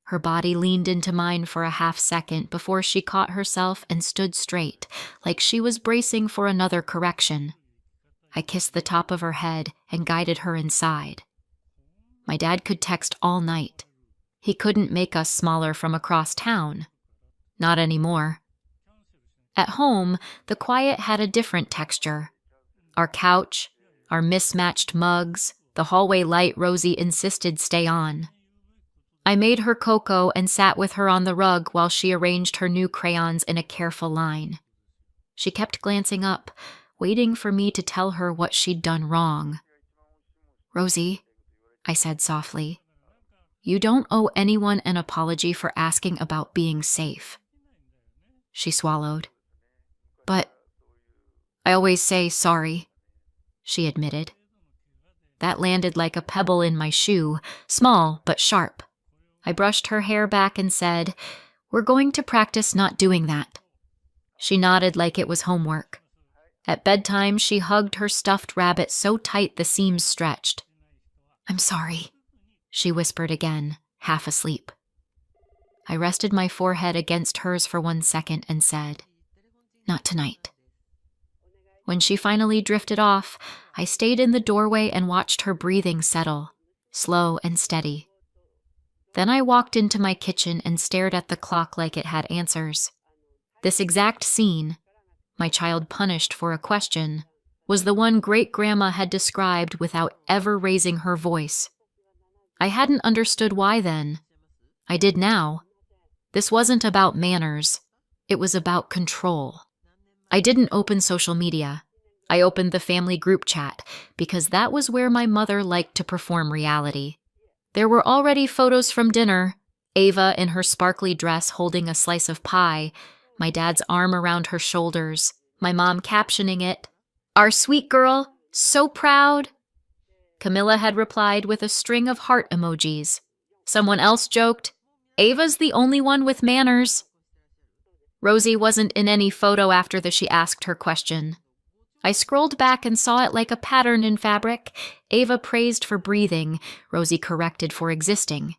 Her body leaned into mine for a half second before she caught herself and stood straight, like she was bracing for another correction. I kissed the top of her head and guided her inside. My dad could text all night. He couldn't make us smaller from across town. Not anymore. At home, the quiet had a different texture. Our couch, our mismatched mugs, the hallway light Rosie insisted stay on. I made her cocoa and sat with her on the rug while she arranged her new crayons in a careful line. She kept glancing up, waiting for me to tell her what she'd done wrong. "Rosie," I said softly, "you don't owe anyone an apology for asking about being safe." She swallowed. "But I always say sorry," she admitted. That landed like a pebble in my shoe, small but sharp. I brushed her hair back and said, "We're going to practice not doing that." She nodded like it was homework. At bedtime, she hugged her stuffed rabbit so tight the seams stretched. "I'm sorry," she whispered again, half asleep. I rested my forehead against hers for 1 second and said, "Not tonight." When she finally drifted off, I stayed in the doorway and watched her breathing settle, slow and steady. Then I walked into my kitchen and stared at the clock like it had answers. This exact scene, my child punished for a question, was the one great-grandma had described without ever raising her voice. I hadn't understood why then. I did now. This wasn't about manners. It was about control. I didn't open social media. I opened the family group chat because that was where my mother liked to perform reality. There were already photos from dinner, Ava in her sparkly dress holding a slice of pie, my dad's arm around her shoulders, my mom captioning it, "Our sweet girl, so proud." Camilla had replied with a string of heart emojis. Someone else joked, "Ava's the only one with manners." Rosie wasn't in any photo after she asked her question. I scrolled back and saw it like a pattern in fabric. Ava praised for breathing, Rosie corrected for existing.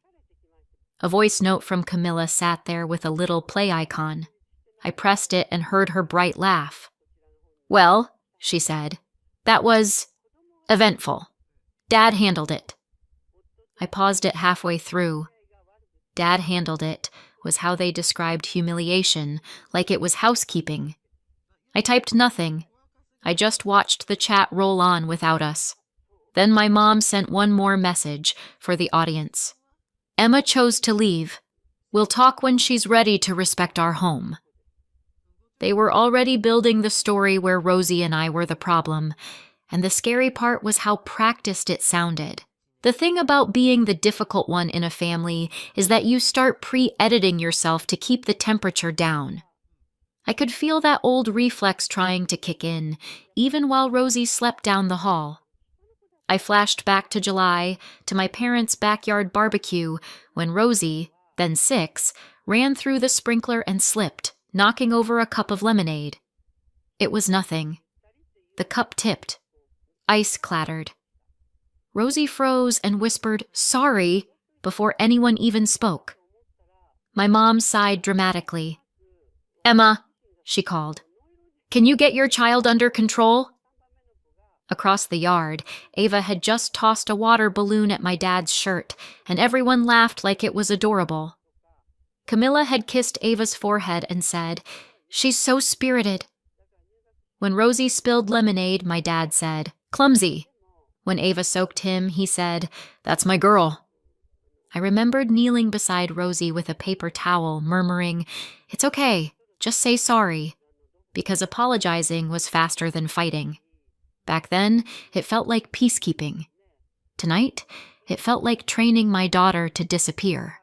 A voice note from Camilla sat there with a little play icon. I pressed it and heard her bright laugh. "Well," she said, "that was eventful. Dad handled it." I paused it halfway through. "Dad handled it" was how they described humiliation, like it was housekeeping. I typed nothing. I just watched the chat roll on without us. Then my mom sent one more message for the audience. "Emma chose to leave. We'll talk when she's ready to respect our home." They were already building the story where Rosie and I were the problem, and the scary part was how practiced it sounded. The thing about being the difficult one in a family is that you start pre-editing yourself to keep the temperature down. I could feel that old reflex trying to kick in, even while Rosie slept down the hall. I flashed back to July, to my parents' backyard barbecue, when Rosie, then 6, ran through the sprinkler and slipped, knocking over a cup of lemonade. It was nothing. The cup tipped. Ice clattered. Rosie froze and whispered, "Sorry," before anyone even spoke. My mom sighed dramatically. "Emma," she called, "can you get your child under control?" Across the yard, Ava had just tossed a water balloon at my dad's shirt, and everyone laughed like it was adorable. Camilla had kissed Ava's forehead and said, "She's so spirited." When Rosie spilled lemonade, my dad said, "Clumsy." When Ava soaked him, he said, "That's my girl." I remembered kneeling beside Rosie with a paper towel, murmuring, "It's okay, just say sorry," because apologizing was faster than fighting. Back then, it felt like peacekeeping. Tonight, it felt like training my daughter to disappear.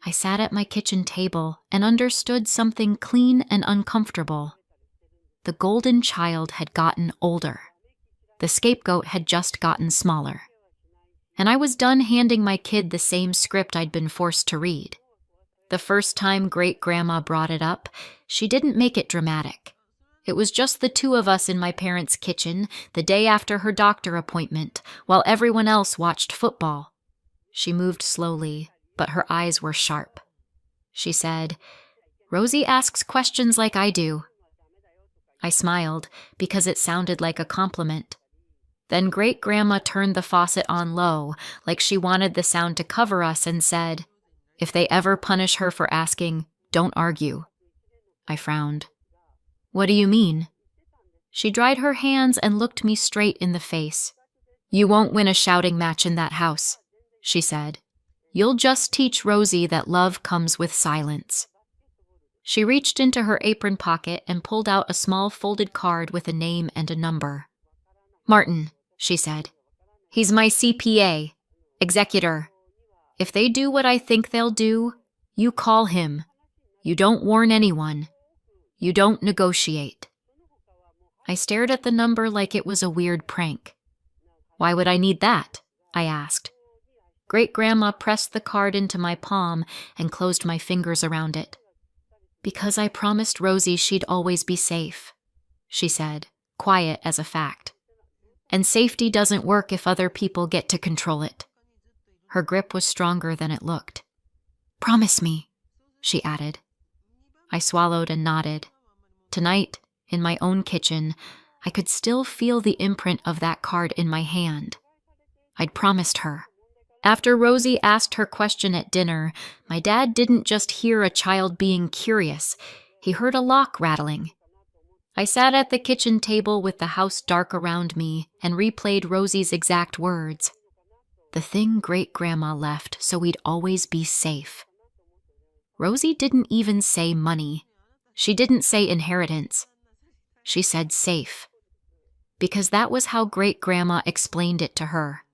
I sat at my kitchen table and understood something clean and uncomfortable. The golden child had gotten older. The scapegoat had just gotten smaller. And I was done handing my kid the same script I'd been forced to read. The first time great-grandma brought it up, she didn't make it dramatic. It was just the two of us in my parents' kitchen the day after her doctor appointment, while everyone else watched football. She moved slowly, but her eyes were sharp. She said, "Rosie asks questions like I do." I smiled because it sounded like a compliment. Then great-grandma turned the faucet on low, like she wanted the sound to cover us, and said, "If they ever punish her for asking, don't argue." I frowned. "What do you mean?" She dried her hands and looked me straight in the face. "You won't win a shouting match in that house," she said. "You'll just teach Rosie that love comes with silence." She reached into her apron pocket and pulled out a small folded card with a name and a number. "Martin," she said. "He's my CPA, executor. If they do what I think they'll do, you call him. You don't warn anyone. You don't negotiate." I stared at the number like it was a weird prank. "Why would I need that?" I asked. Great-grandma pressed the card into my palm and closed my fingers around it. "Because I promised Rosie she'd always be safe," she said, quiet as a fact. "And safety doesn't work if other people get to control it." Her grip was stronger than it looked. "Promise me," she added. I swallowed and nodded. Tonight, in my own kitchen, I could still feel the imprint of that card in my hand. I'd promised her. After Rosie asked her question at dinner, my dad didn't just hear a child being curious, he heard a lock rattling. I sat at the kitchen table with the house dark around me and replayed Rosie's exact words. The thing great-grandma left so we'd always be safe. Rosie didn't even say money. She didn't say inheritance. She said safe. Because that was how great-grandma explained it to her.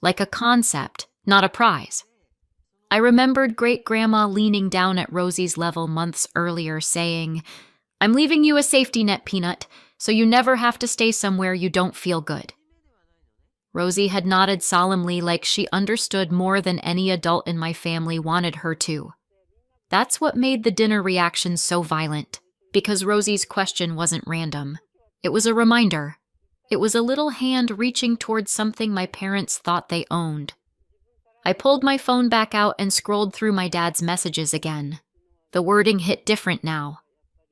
Like a concept, not a prize. I remembered great-grandma leaning down at Rosie's level months earlier saying, "I'm leaving you a safety net, Peanut, so you never have to stay somewhere you don't feel good." Rosie had nodded solemnly like she understood more than any adult in my family wanted her to. That's what made the dinner reaction so violent, because Rosie's question wasn't random. It was a reminder. It was a little hand reaching towards something my parents thought they owned. I pulled my phone back out and scrolled through my dad's messages again. The wording hit different now.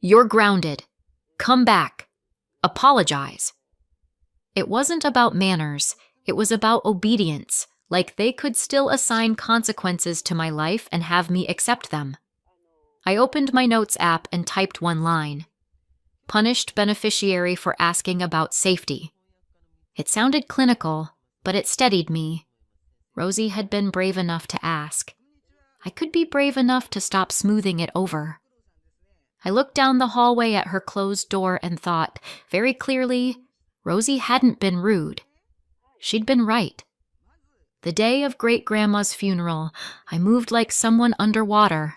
"You're grounded. Come back. Apologize." It wasn't about manners. It was about obedience, like they could still assign consequences to my life and have me accept them. I opened my notes app and typed one line. Punished beneficiary for asking about safety. It sounded clinical, but it steadied me. Rosie had been brave enough to ask. I could be brave enough to stop smoothing it over. I looked down the hallway at her closed door and thought, very clearly, Rosie hadn't been rude. She'd been right. The day of great-grandma's funeral, I moved like someone underwater.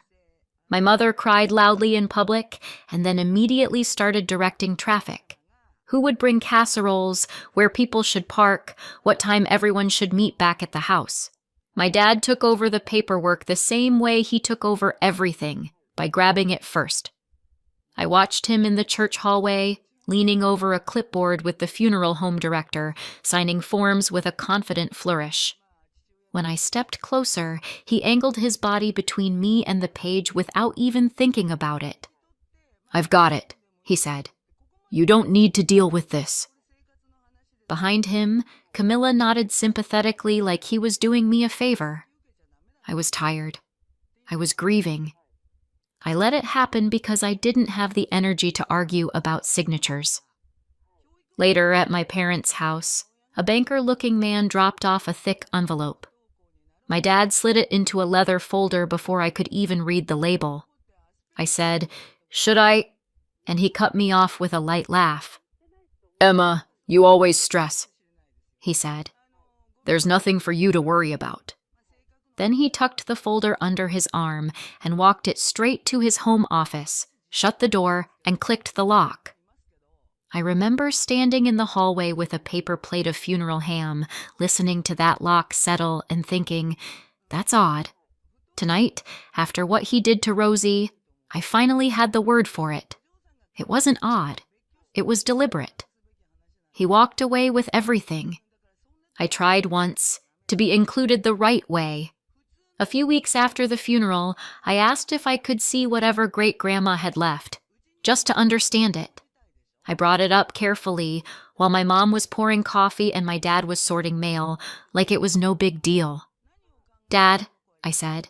My mother cried loudly in public and then immediately started directing traffic. Who would bring casseroles, where people should park, what time everyone should meet back at the house. My dad took over the paperwork the same way he took over everything, by grabbing it first. I watched him in the church hallway, leaning over a clipboard with the funeral home director, signing forms with a confident flourish. When I stepped closer, he angled his body between me and the page without even thinking about it. "I've got it," he said. "You don't need to deal with this." Behind him, Camilla nodded sympathetically like he was doing me a favor. I was tired. I was grieving. I let it happen because I didn't have the energy to argue about signatures. Later, at my parents' house, a banker-looking man dropped off a thick envelope. My dad slid it into a leather folder before I could even read the label. I said, "Should I?" And he cut me off with a light laugh. "Emma, you always stress," he said. "There's nothing for you to worry about." Then he tucked the folder under his arm and walked it straight to his home office, shut the door, and clicked the lock. I remember standing in the hallway with a paper plate of funeral ham, listening to that lock settle and thinking, that's odd. Tonight, after what he did to Rosie, I finally had the word for it. It wasn't odd. It was deliberate. He walked away with everything. I tried once to be included the right way. A few weeks after the funeral, I asked if I could see whatever great-grandma had left, just to understand it. I brought it up carefully while my mom was pouring coffee and my dad was sorting mail, like it was no big deal. "Dad," I said,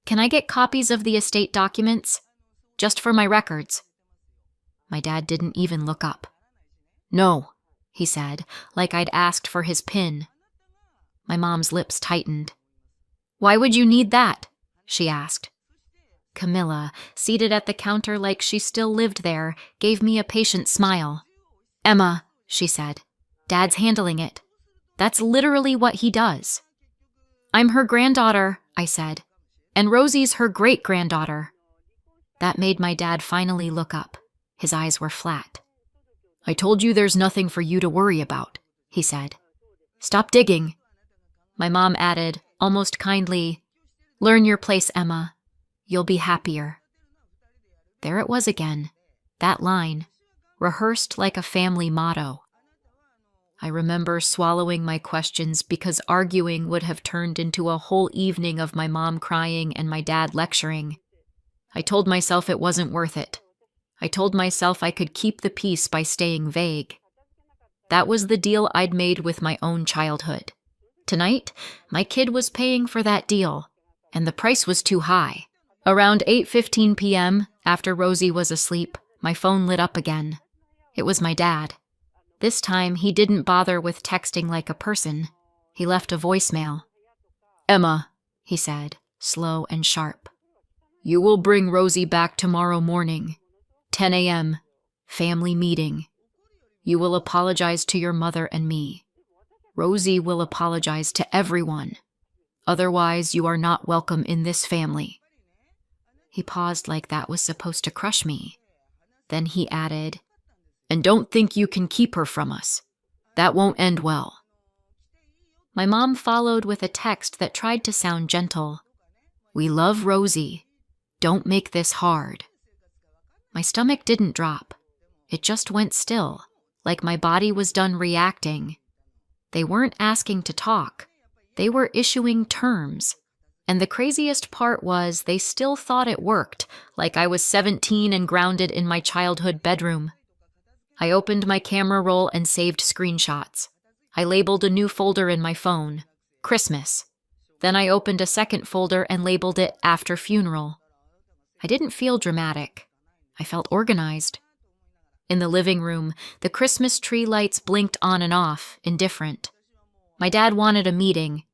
"can I get copies of the estate documents? Just for my records." My dad didn't even look up. "No," he said, like I'd asked for his PIN. My mom's lips tightened. "Why would you need that?" she asked. Camilla, seated at the counter like she still lived there, gave me a patient smile. "Emma," she said, "Dad's handling it. That's literally what he does." "I'm her granddaughter," I said, "and Rosie's her great-granddaughter." That made my dad finally look up. His eyes were flat. "I told you there's nothing for you to worry about," he said. "Stop digging." My mom added, almost kindly, "Learn your place, Emma. You'll be happier." There it was again, that line, rehearsed like a family motto. I remember swallowing my questions because arguing would have turned into a whole evening of my mom crying and my dad lecturing. I told myself it wasn't worth it. I told myself I could keep the peace by staying vague. That was the deal I'd made with my own childhood. Tonight, my kid was paying for that deal, and the price was too high. Around 8:15 p.m., after Rosie was asleep, my phone lit up again. It was my dad. This time, he didn't bother with texting like a person. He left a voicemail. "Emma," he said, slow and sharp. "You will bring Rosie back tomorrow morning. 10 a.m., family meeting. You will apologize to your mother and me. Rosie will apologize to everyone. Otherwise, you are not welcome in this family." He paused like that was supposed to crush me. Then he added, "And don't think you can keep her from us. That won't end well." My mom followed with a text that tried to sound gentle. "We love Rosie. Don't make this hard." My stomach didn't drop. It just went still, like my body was done reacting. They weren't asking to talk. They were issuing terms. And the craziest part was they still thought it worked, like I was 17 and grounded in my childhood bedroom. I opened my camera roll and saved screenshots. I labeled a new folder in my phone, Christmas. Then I opened a second folder and labeled it After Funeral. I didn't feel dramatic. I felt organized. In the living room, the Christmas tree lights blinked on and off, indifferent. My dad wanted a meeting.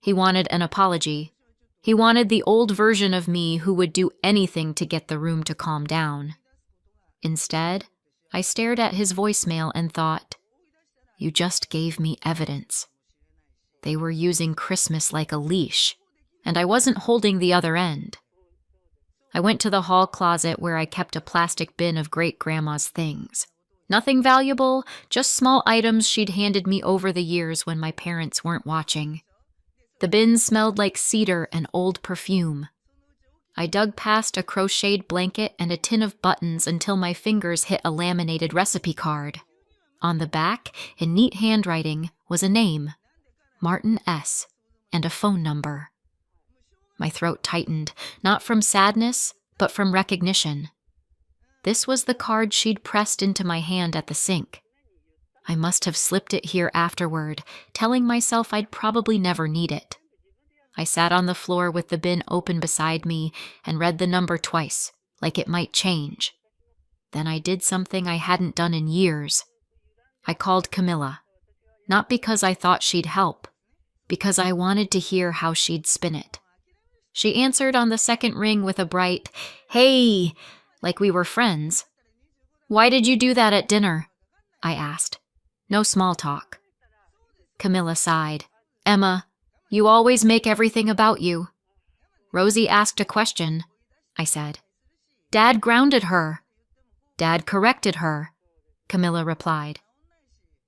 He wanted an apology. He wanted the old version of me who would do anything to get the room to calm down. Instead, I stared at his voicemail and thought, you just gave me evidence. They were using Christmas like a leash, and I wasn't holding the other end. I went to the hall closet where I kept a plastic bin of great-grandma's things. Nothing valuable, just small items she'd handed me over the years when my parents weren't watching. The bin smelled like cedar and old perfume. I dug past a crocheted blanket and a tin of buttons until my fingers hit a laminated recipe card. On the back, in neat handwriting, was a name, Martin S., and a phone number. My throat tightened, not from sadness, but from recognition. This was the card she'd pressed into my hand at the sink. I must have slipped it here afterward, telling myself I'd probably never need it. I sat on the floor with the bin open beside me and read the number twice, like it might change. Then I did something I hadn't done in years. I called Camilla, not because I thought she'd help, because I wanted to hear how she'd spin it. She answered on the second ring with a bright, "Hey," like we were friends. "Why did you do that at dinner?" I asked. No small talk. Camilla sighed. "Emma, you always make everything about you." "Rosie asked a question," I said. "Dad grounded her." "Dad corrected her," Camilla replied.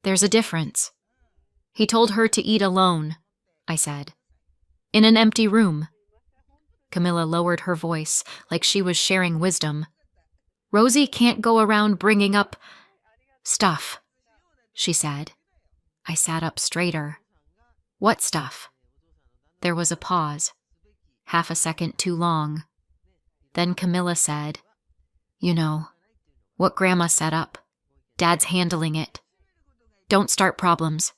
"There's a difference." "He told her to eat alone," I said. "In an empty room." Camilla lowered her voice like she was sharing wisdom. "Rosie can't go around bringing up stuff," she said. I sat up straighter. "What stuff?" There was a pause, half a second too long. Then Camilla said, "You know, what Grandma set up. Dad's handling it. Don't start problems."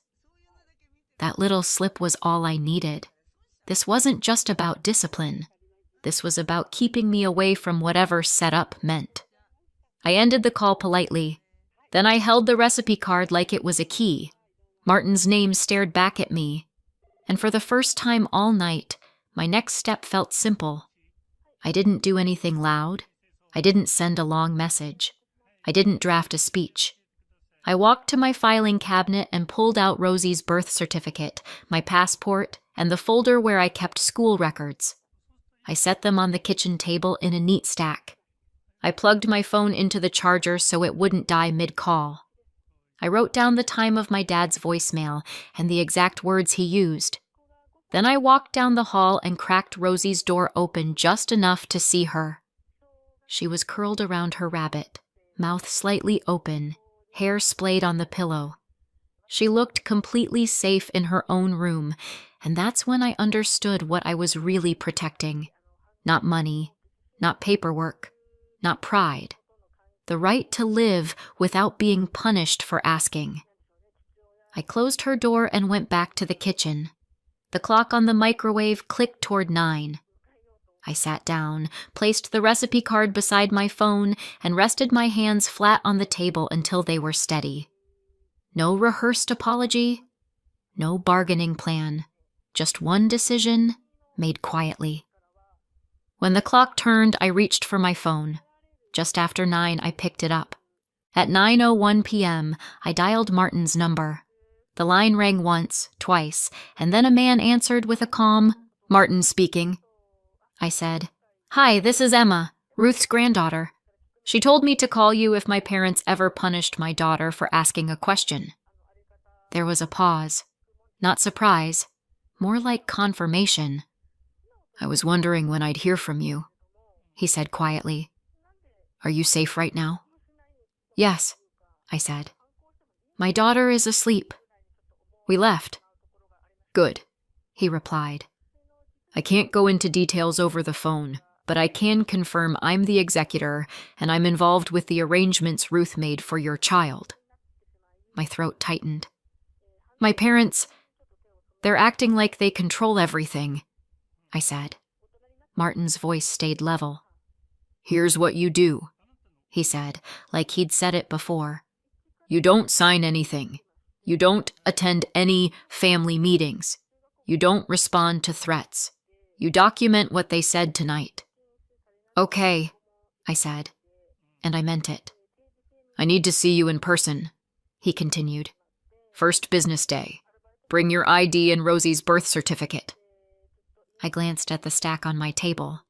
That little slip was all I needed. This wasn't just about discipline. This was about keeping me away from whatever set up meant. I ended the call politely. Then I held the recipe card like it was a key. Martin's name stared back at me. And for the first time all night, my next step felt simple. I didn't do anything loud. I didn't send a long message. I didn't draft a speech. I walked to my filing cabinet and pulled out Rosie's birth certificate, my passport, and the folder where I kept school records. I set them on the kitchen table in a neat stack. I plugged my phone into the charger so it wouldn't die mid-call. I wrote down the time of my dad's voicemail and the exact words he used. Then I walked down the hall and cracked Rosie's door open just enough to see her. She was curled around her rabbit, mouth slightly open, hair splayed on the pillow. She looked completely safe in her own room, and that's when I understood what I was really protecting. Not money, not paperwork, not pride. The right to live without being punished for asking. I closed her door and went back to the kitchen. The clock on the microwave clicked toward 9. I sat down, placed the recipe card beside my phone, and rested my hands flat on the table until they were steady. No rehearsed apology, no bargaining plan, just one decision made quietly. When the clock turned, I reached for my phone. Just after 9, I picked it up. At 9:01 p.m., I dialed Martin's number. The line rang once, twice, and then a man answered with a calm, "Martin speaking." I said, "Hi, this is Emma, Ruth's granddaughter. She told me to call you if my parents ever punished my daughter for asking a question." There was a pause. Not surprise, more like confirmation. "I was wondering when I'd hear from you," he said quietly. "Are you safe right now?" "Yes," I said. "My daughter is asleep. We left." "Good," he replied. "I can't go into details over the phone, but I can confirm I'm the executor and I'm involved with the arrangements Ruth made for your child." My throat tightened. "My parents, they're acting like they control everything," I said. Martin's voice stayed level. "Here's what you do," he said, like he'd said it before. "You don't sign anything. You don't attend any family meetings. You don't respond to threats. You document what they said tonight." "Okay," I said, and I meant it. "I need to see you in person," he continued. "First business day. Bring your ID and Rosie's birth certificate. I glanced at the stack on my table.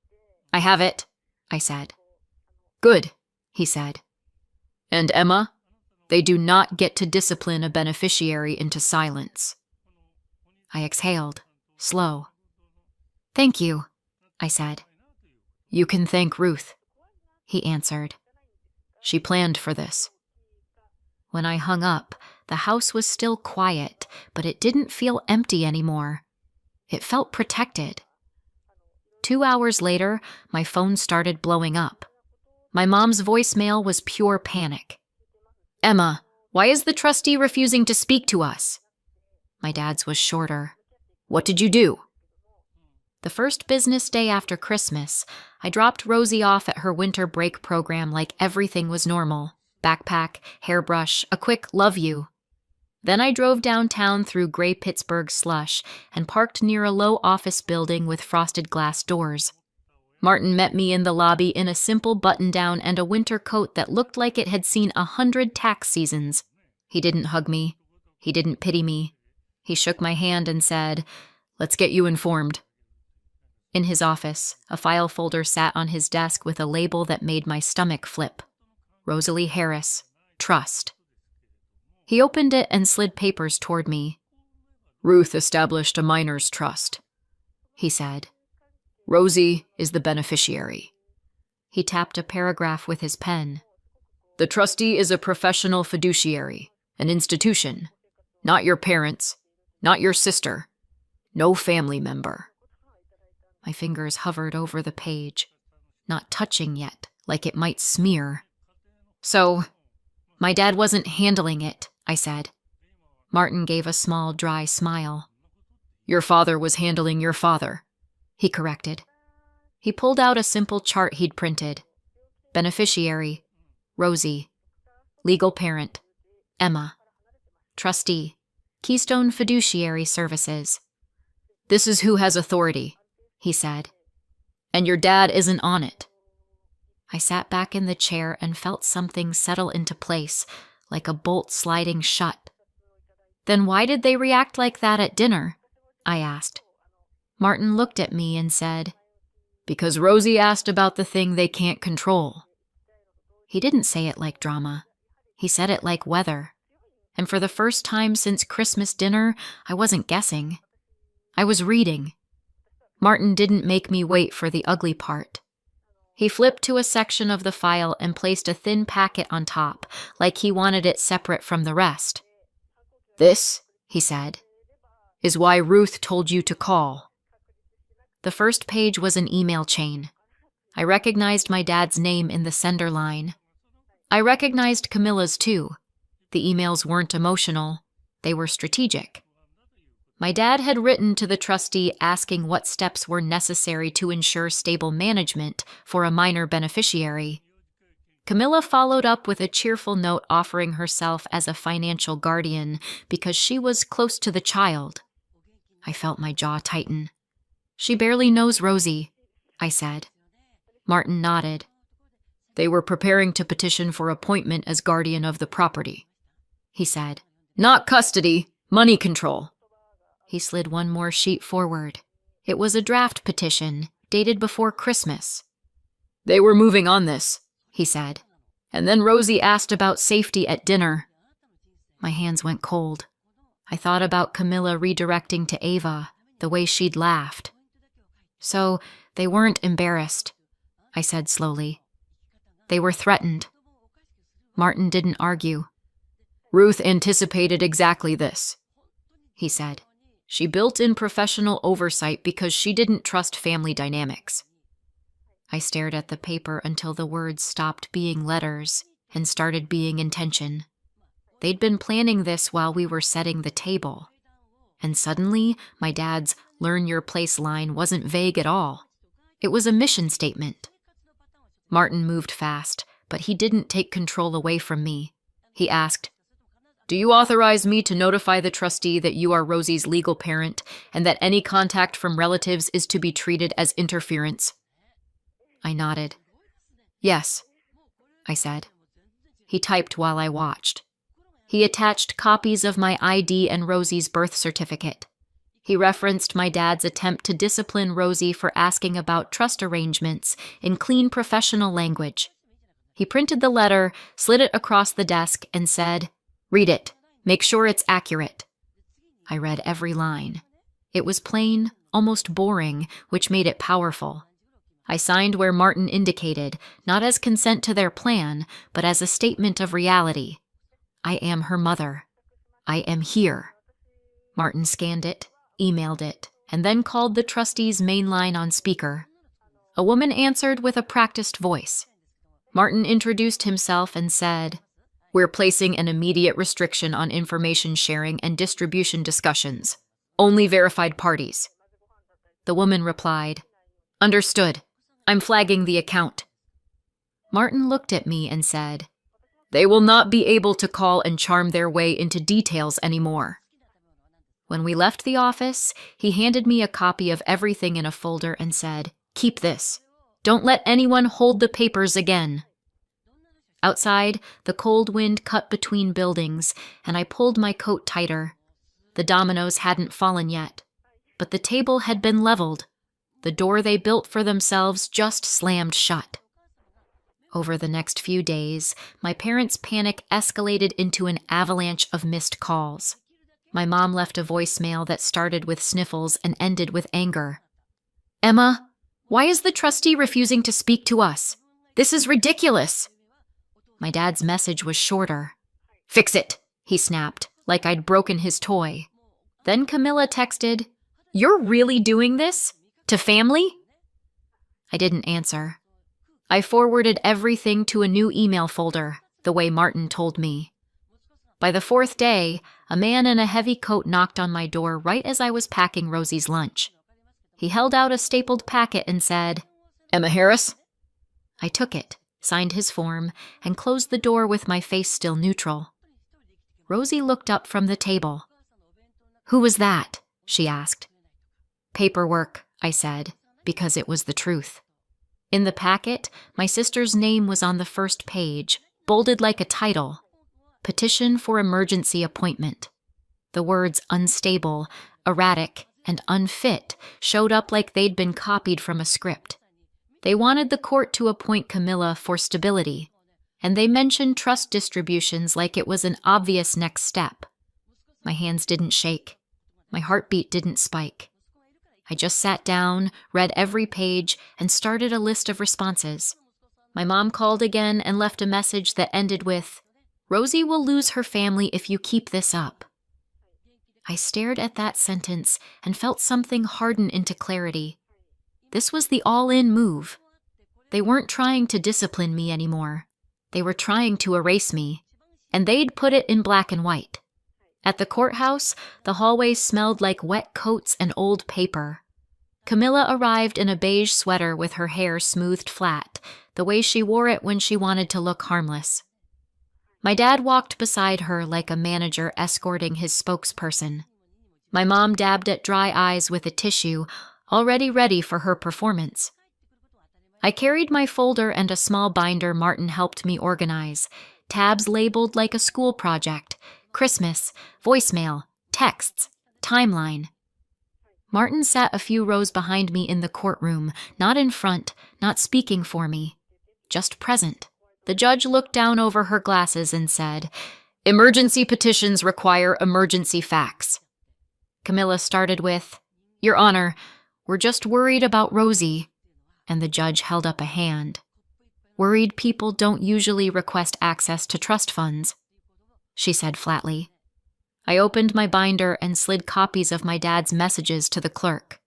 I have it, I said. Good, he said. And Emma, they do not get to discipline a beneficiary into silence. I exhaled, slow. Thank you, I said. You can thank Ruth, he answered. She planned for this. When I hung up, the house was still quiet, but it didn't feel empty anymore. It felt protected. 2 hours later, my phone started blowing up. My mom's voicemail was pure panic. Emma, why is the trustee refusing to speak to us? My dad's was shorter. What did you do? The first business day after Christmas, I dropped Rosie off at her winter break program like everything was normal. Backpack, hairbrush, a quick love you. Then I drove downtown through gray Pittsburgh slush and parked near a low office building with frosted glass doors. Martin met me in the lobby in a simple button-down and a winter coat that looked like it had seen 100 tax seasons. He didn't hug me. He didn't pity me. He shook my hand and said, "Let's get you informed." In his office, a file folder sat on his desk with a label that made my stomach flip. Rosalie Harris, Trust. He opened it and slid papers toward me. Ruth established a minors' trust, he said. Rosie is the beneficiary. He tapped a paragraph with his pen. The trustee is a professional fiduciary, an institution. Not your parents, not your sister, no family member. My fingers hovered over the page, not touching yet, like it might smear. So, my dad wasn't handling it, I said. Martin gave a small, dry smile. Your father was handling your father, he corrected. He pulled out a simple chart he'd printed. Beneficiary, Rosie. Legal parent, Emma. Trustee, Keystone Fiduciary Services. This is who has authority, he said. And your dad isn't on it. I sat back in the chair and felt something settle into place, like a bolt sliding shut. Then why did they react like that at dinner? I asked. Martin looked at me and said, Because Rosie asked about the thing they can't control. He didn't say it like drama. He said it like weather. And for the first time since Christmas dinner, I wasn't guessing. I was reading. Martin didn't make me wait for the ugly part. He flipped to a section of the file and placed a thin packet on top, like he wanted it separate from the rest. This, he said, is why Ruth told you to call. The first page was an email chain. I recognized my dad's name in the sender line. I recognized Camilla's too. The emails weren't emotional. They were strategic. My dad had written to the trustee asking what steps were necessary to ensure stable management for a minor beneficiary. Camilla followed up with a cheerful note offering herself as a financial guardian because she was close to the child. I felt my jaw tighten. She barely knows Rosie, I said. Martin nodded. They were preparing to petition for appointment as guardian of the property, he said. Not custody, money control. He slid one more sheet forward. It was a draft petition, dated before Christmas. They were moving on this, he said. And then Rosie asked about safety at dinner. My hands went cold. I thought about Camilla redirecting to Ava, the way she'd laughed. So, they weren't embarrassed, I said slowly. They were threatened. Martin didn't argue. Ruth anticipated exactly this, he said. She built in professional oversight because she didn't trust family dynamics. I stared at the paper until the words stopped being letters and started being intention. They'd been planning this while we were setting the table. And suddenly, my dad's learn your place line wasn't vague at all. It was a mission statement. Martin moved fast, but he didn't take control away from me. He asked, Do you authorize me to notify the trustee that you are Rosie's legal parent and that any contact from relatives is to be treated as interference? I nodded. Yes, I said. He typed while I watched. He attached copies of my ID and Rosie's birth certificate. He referenced my dad's attempt to discipline Rosie for asking about trust arrangements in clean professional language. He printed the letter, slid it across the desk, and said, "Read it. Make sure it's accurate." I read every line. It was plain, almost boring, which made it powerful. I signed where Martin indicated, not as consent to their plan, but as a statement of reality. I am her mother. I am here. Martin scanned it, emailed it, and then called the trustee's main line on speaker. A woman answered with a practiced voice. Martin introduced himself and said, "We're placing an immediate restriction on information sharing and distribution discussions. Only verified parties." The woman replied, "Understood. I'm flagging the account." Martin looked at me and said, "They will not be able to call and charm their way into details anymore." When we left the office, he handed me a copy of everything in a folder and said, "Keep this. Don't let anyone hold the papers again." Outside, the cold wind cut between buildings, and I pulled my coat tighter. The dominoes hadn't fallen yet, but the table had been leveled. The door they built for themselves just slammed shut. Over the next few days, my parents' panic escalated into an avalanche of missed calls. My mom left a voicemail that started with sniffles and ended with anger. "Emma, why is the trustee refusing to speak to us? This is ridiculous." My dad's message was shorter. "Fix it," he snapped, like I'd broken his toy. Then Camilla texted, "You're really doing this? To family?" I didn't answer. I forwarded everything to a new email folder, the way Martin told me. By the fourth day, a man in a heavy coat knocked on my door right as I was packing Rosie's lunch. He held out a stapled packet and said, "Emma Harris?" I took it, signed his form, and closed the door with my face still neutral. Rosie looked up from the table. "Who was that?" she asked. "Paperwork," I said, because it was the truth. In the packet, my sister's name was on the first page, bolded like a title. Petition for emergency appointment. The words unstable, erratic, and unfit showed up like they'd been copied from a script. They wanted the court to appoint Camilla for stability, and they mentioned trust distributions like it was an obvious next step. My hands didn't shake. My heartbeat didn't spike. I just sat down, read every page, and started a list of responses. My mom called again and left a message that ended with, "Rosie will lose her family if you keep this up." I stared at that sentence and felt something harden into clarity. This was the all-in move. They weren't trying to discipline me anymore. They were trying to erase me, and they'd put it in black and white. At the courthouse, the hallways smelled like wet coats and old paper. Camilla arrived in a beige sweater with her hair smoothed flat, the way she wore it when she wanted to look harmless. My dad walked beside her like a manager escorting his spokesperson. My mom dabbed at dry eyes with a tissue, already ready for her performance. I carried my folder and a small binder Martin helped me organize, tabs labeled like a school project, Christmas, voicemail, texts, timeline. Martin sat a few rows behind me in the courtroom, not in front, not speaking for me, just present. The judge looked down over her glasses and said, "Emergency petitions require emergency facts." Camilla started with, "Your Honor, we're just worried about Rosie," and the judge held up a hand. "Worried people don't usually request access to trust funds," she said flatly. I opened my binder and slid copies of my dad's messages to the clerk.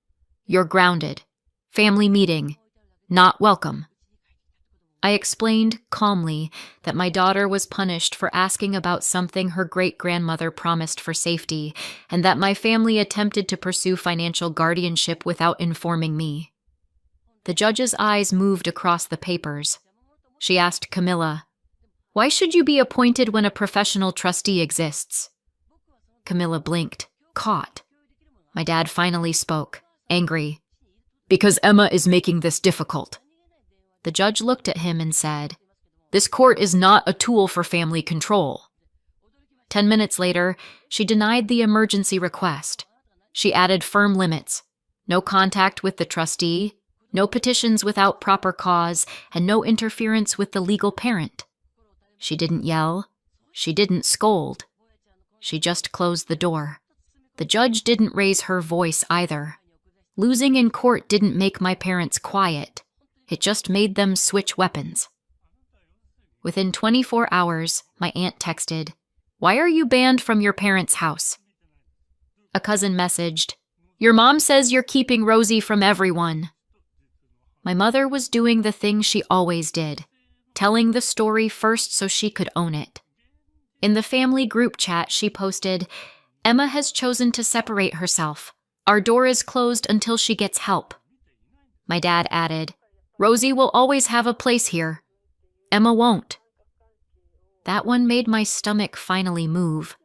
"You're grounded. Family meeting. Not welcome." I explained calmly that my daughter was punished for asking about something her great-grandmother promised for safety, and that my family attempted to pursue financial guardianship without informing me. The judge's eyes moved across the papers. She asked Camilla, "Why should you be appointed when a professional trustee exists?" Camilla blinked, caught. My dad finally spoke, angry. "Because Emma is making this difficult." The judge looked at him and said, "This court is not a tool for family control." 10 minutes later, she denied the emergency request. She added firm limits: no contact with the trustee, no petitions without proper cause, and no interference with the legal parent. She didn't yell. She didn't scold. She just closed the door. The judge didn't raise her voice either. Losing in court didn't make my parents quiet. It just made them switch weapons. Within 24 hours, my aunt texted, "Why are you banned from your parents' house?" A cousin messaged, "Your mom says you're keeping Rosie from everyone." My mother was doing the thing she always did, telling the story first so she could own it. In the family group chat, she posted, "Emma has chosen to separate herself. Our door is closed until she gets help." My dad added, "Rosie will always have a place here. Emma won't." That one made my stomach finally move.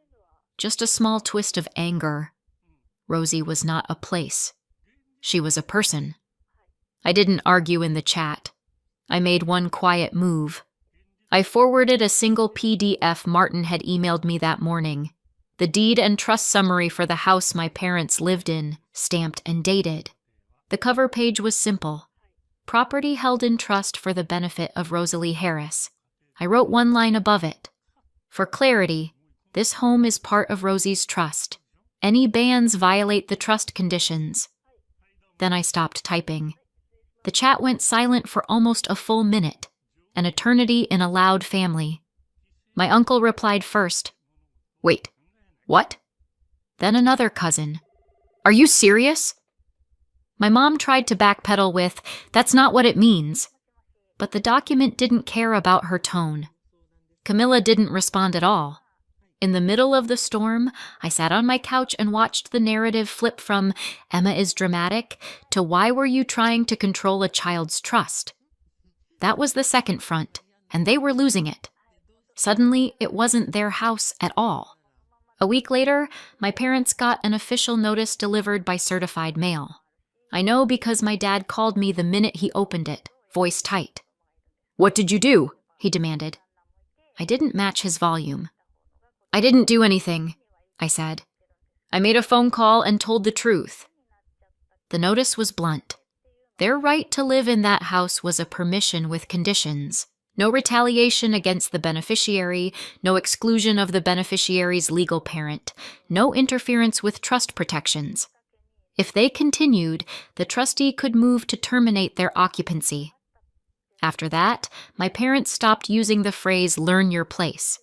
Just a small twist of anger. Rosie was not a place. She was a person. I didn't argue in the chat. I made one quiet move. I forwarded a single PDF Martin had emailed me that morning. The deed and trust summary for the house my parents lived in, stamped and dated. The cover page was simple. Property held in trust for the benefit of Rosalie Harris. I wrote one line above it. For clarity, this home is part of Rosie's trust. Any bans violate the trust conditions. Then I stopped typing. The chat went silent for almost a full minute, an eternity in a loud family. My uncle replied first. "Wait, what?" Then another cousin. "Are you serious?" My mom tried to backpedal with, "That's not what it means." But the document didn't care about her tone. Camilla didn't respond at all. In the middle of the storm, I sat on my couch and watched the narrative flip from "Emma is dramatic" to "Why were you trying to control a child's trust?" That was the second front, and they were losing it. Suddenly, it wasn't their house at all. A week later, my parents got an official notice delivered by certified mail. I know because my dad called me the minute he opened it, voice tight. "What did you do?" he demanded. I didn't match his volume. "I didn't do anything," I said. "I made a phone call and told the truth." The notice was blunt. Their right to live in that house was a permission with conditions. No retaliation against the beneficiary, no exclusion of the beneficiary's legal parent, no interference with trust protections. If they continued, the trustee could move to terminate their occupancy. After that, my parents stopped using the phrase "learn your place."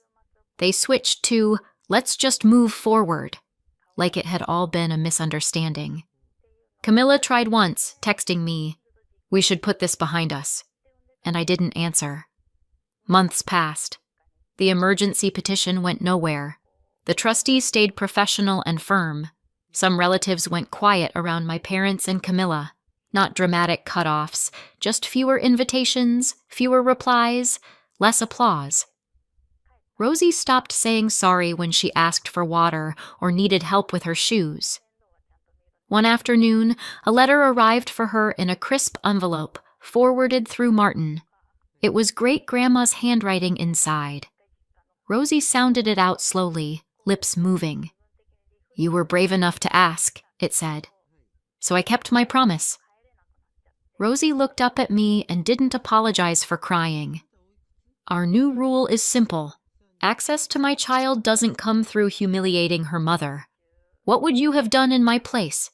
They switched to "let's just move forward," like it had all been a misunderstanding. Camilla tried once, texting me, "We should put this behind us," and I didn't answer. Months passed. The emergency petition went nowhere. The trustee stayed professional and firm. Some relatives went quiet around my parents and Camilla. Not dramatic cutoffs, just fewer invitations, fewer replies, less applause. Rosie stopped saying sorry when she asked for water or needed help with her shoes. One afternoon, a letter arrived for her in a crisp envelope, forwarded through Martin. It was great-grandma's handwriting inside. Rosie sounded it out slowly, lips moving. "You were brave enough to ask," it said. "So I kept my promise." Rosie looked up at me and didn't apologize for crying. "Our new rule is simple. Access to my child doesn't come through humiliating her mother. What would you have done in my place?"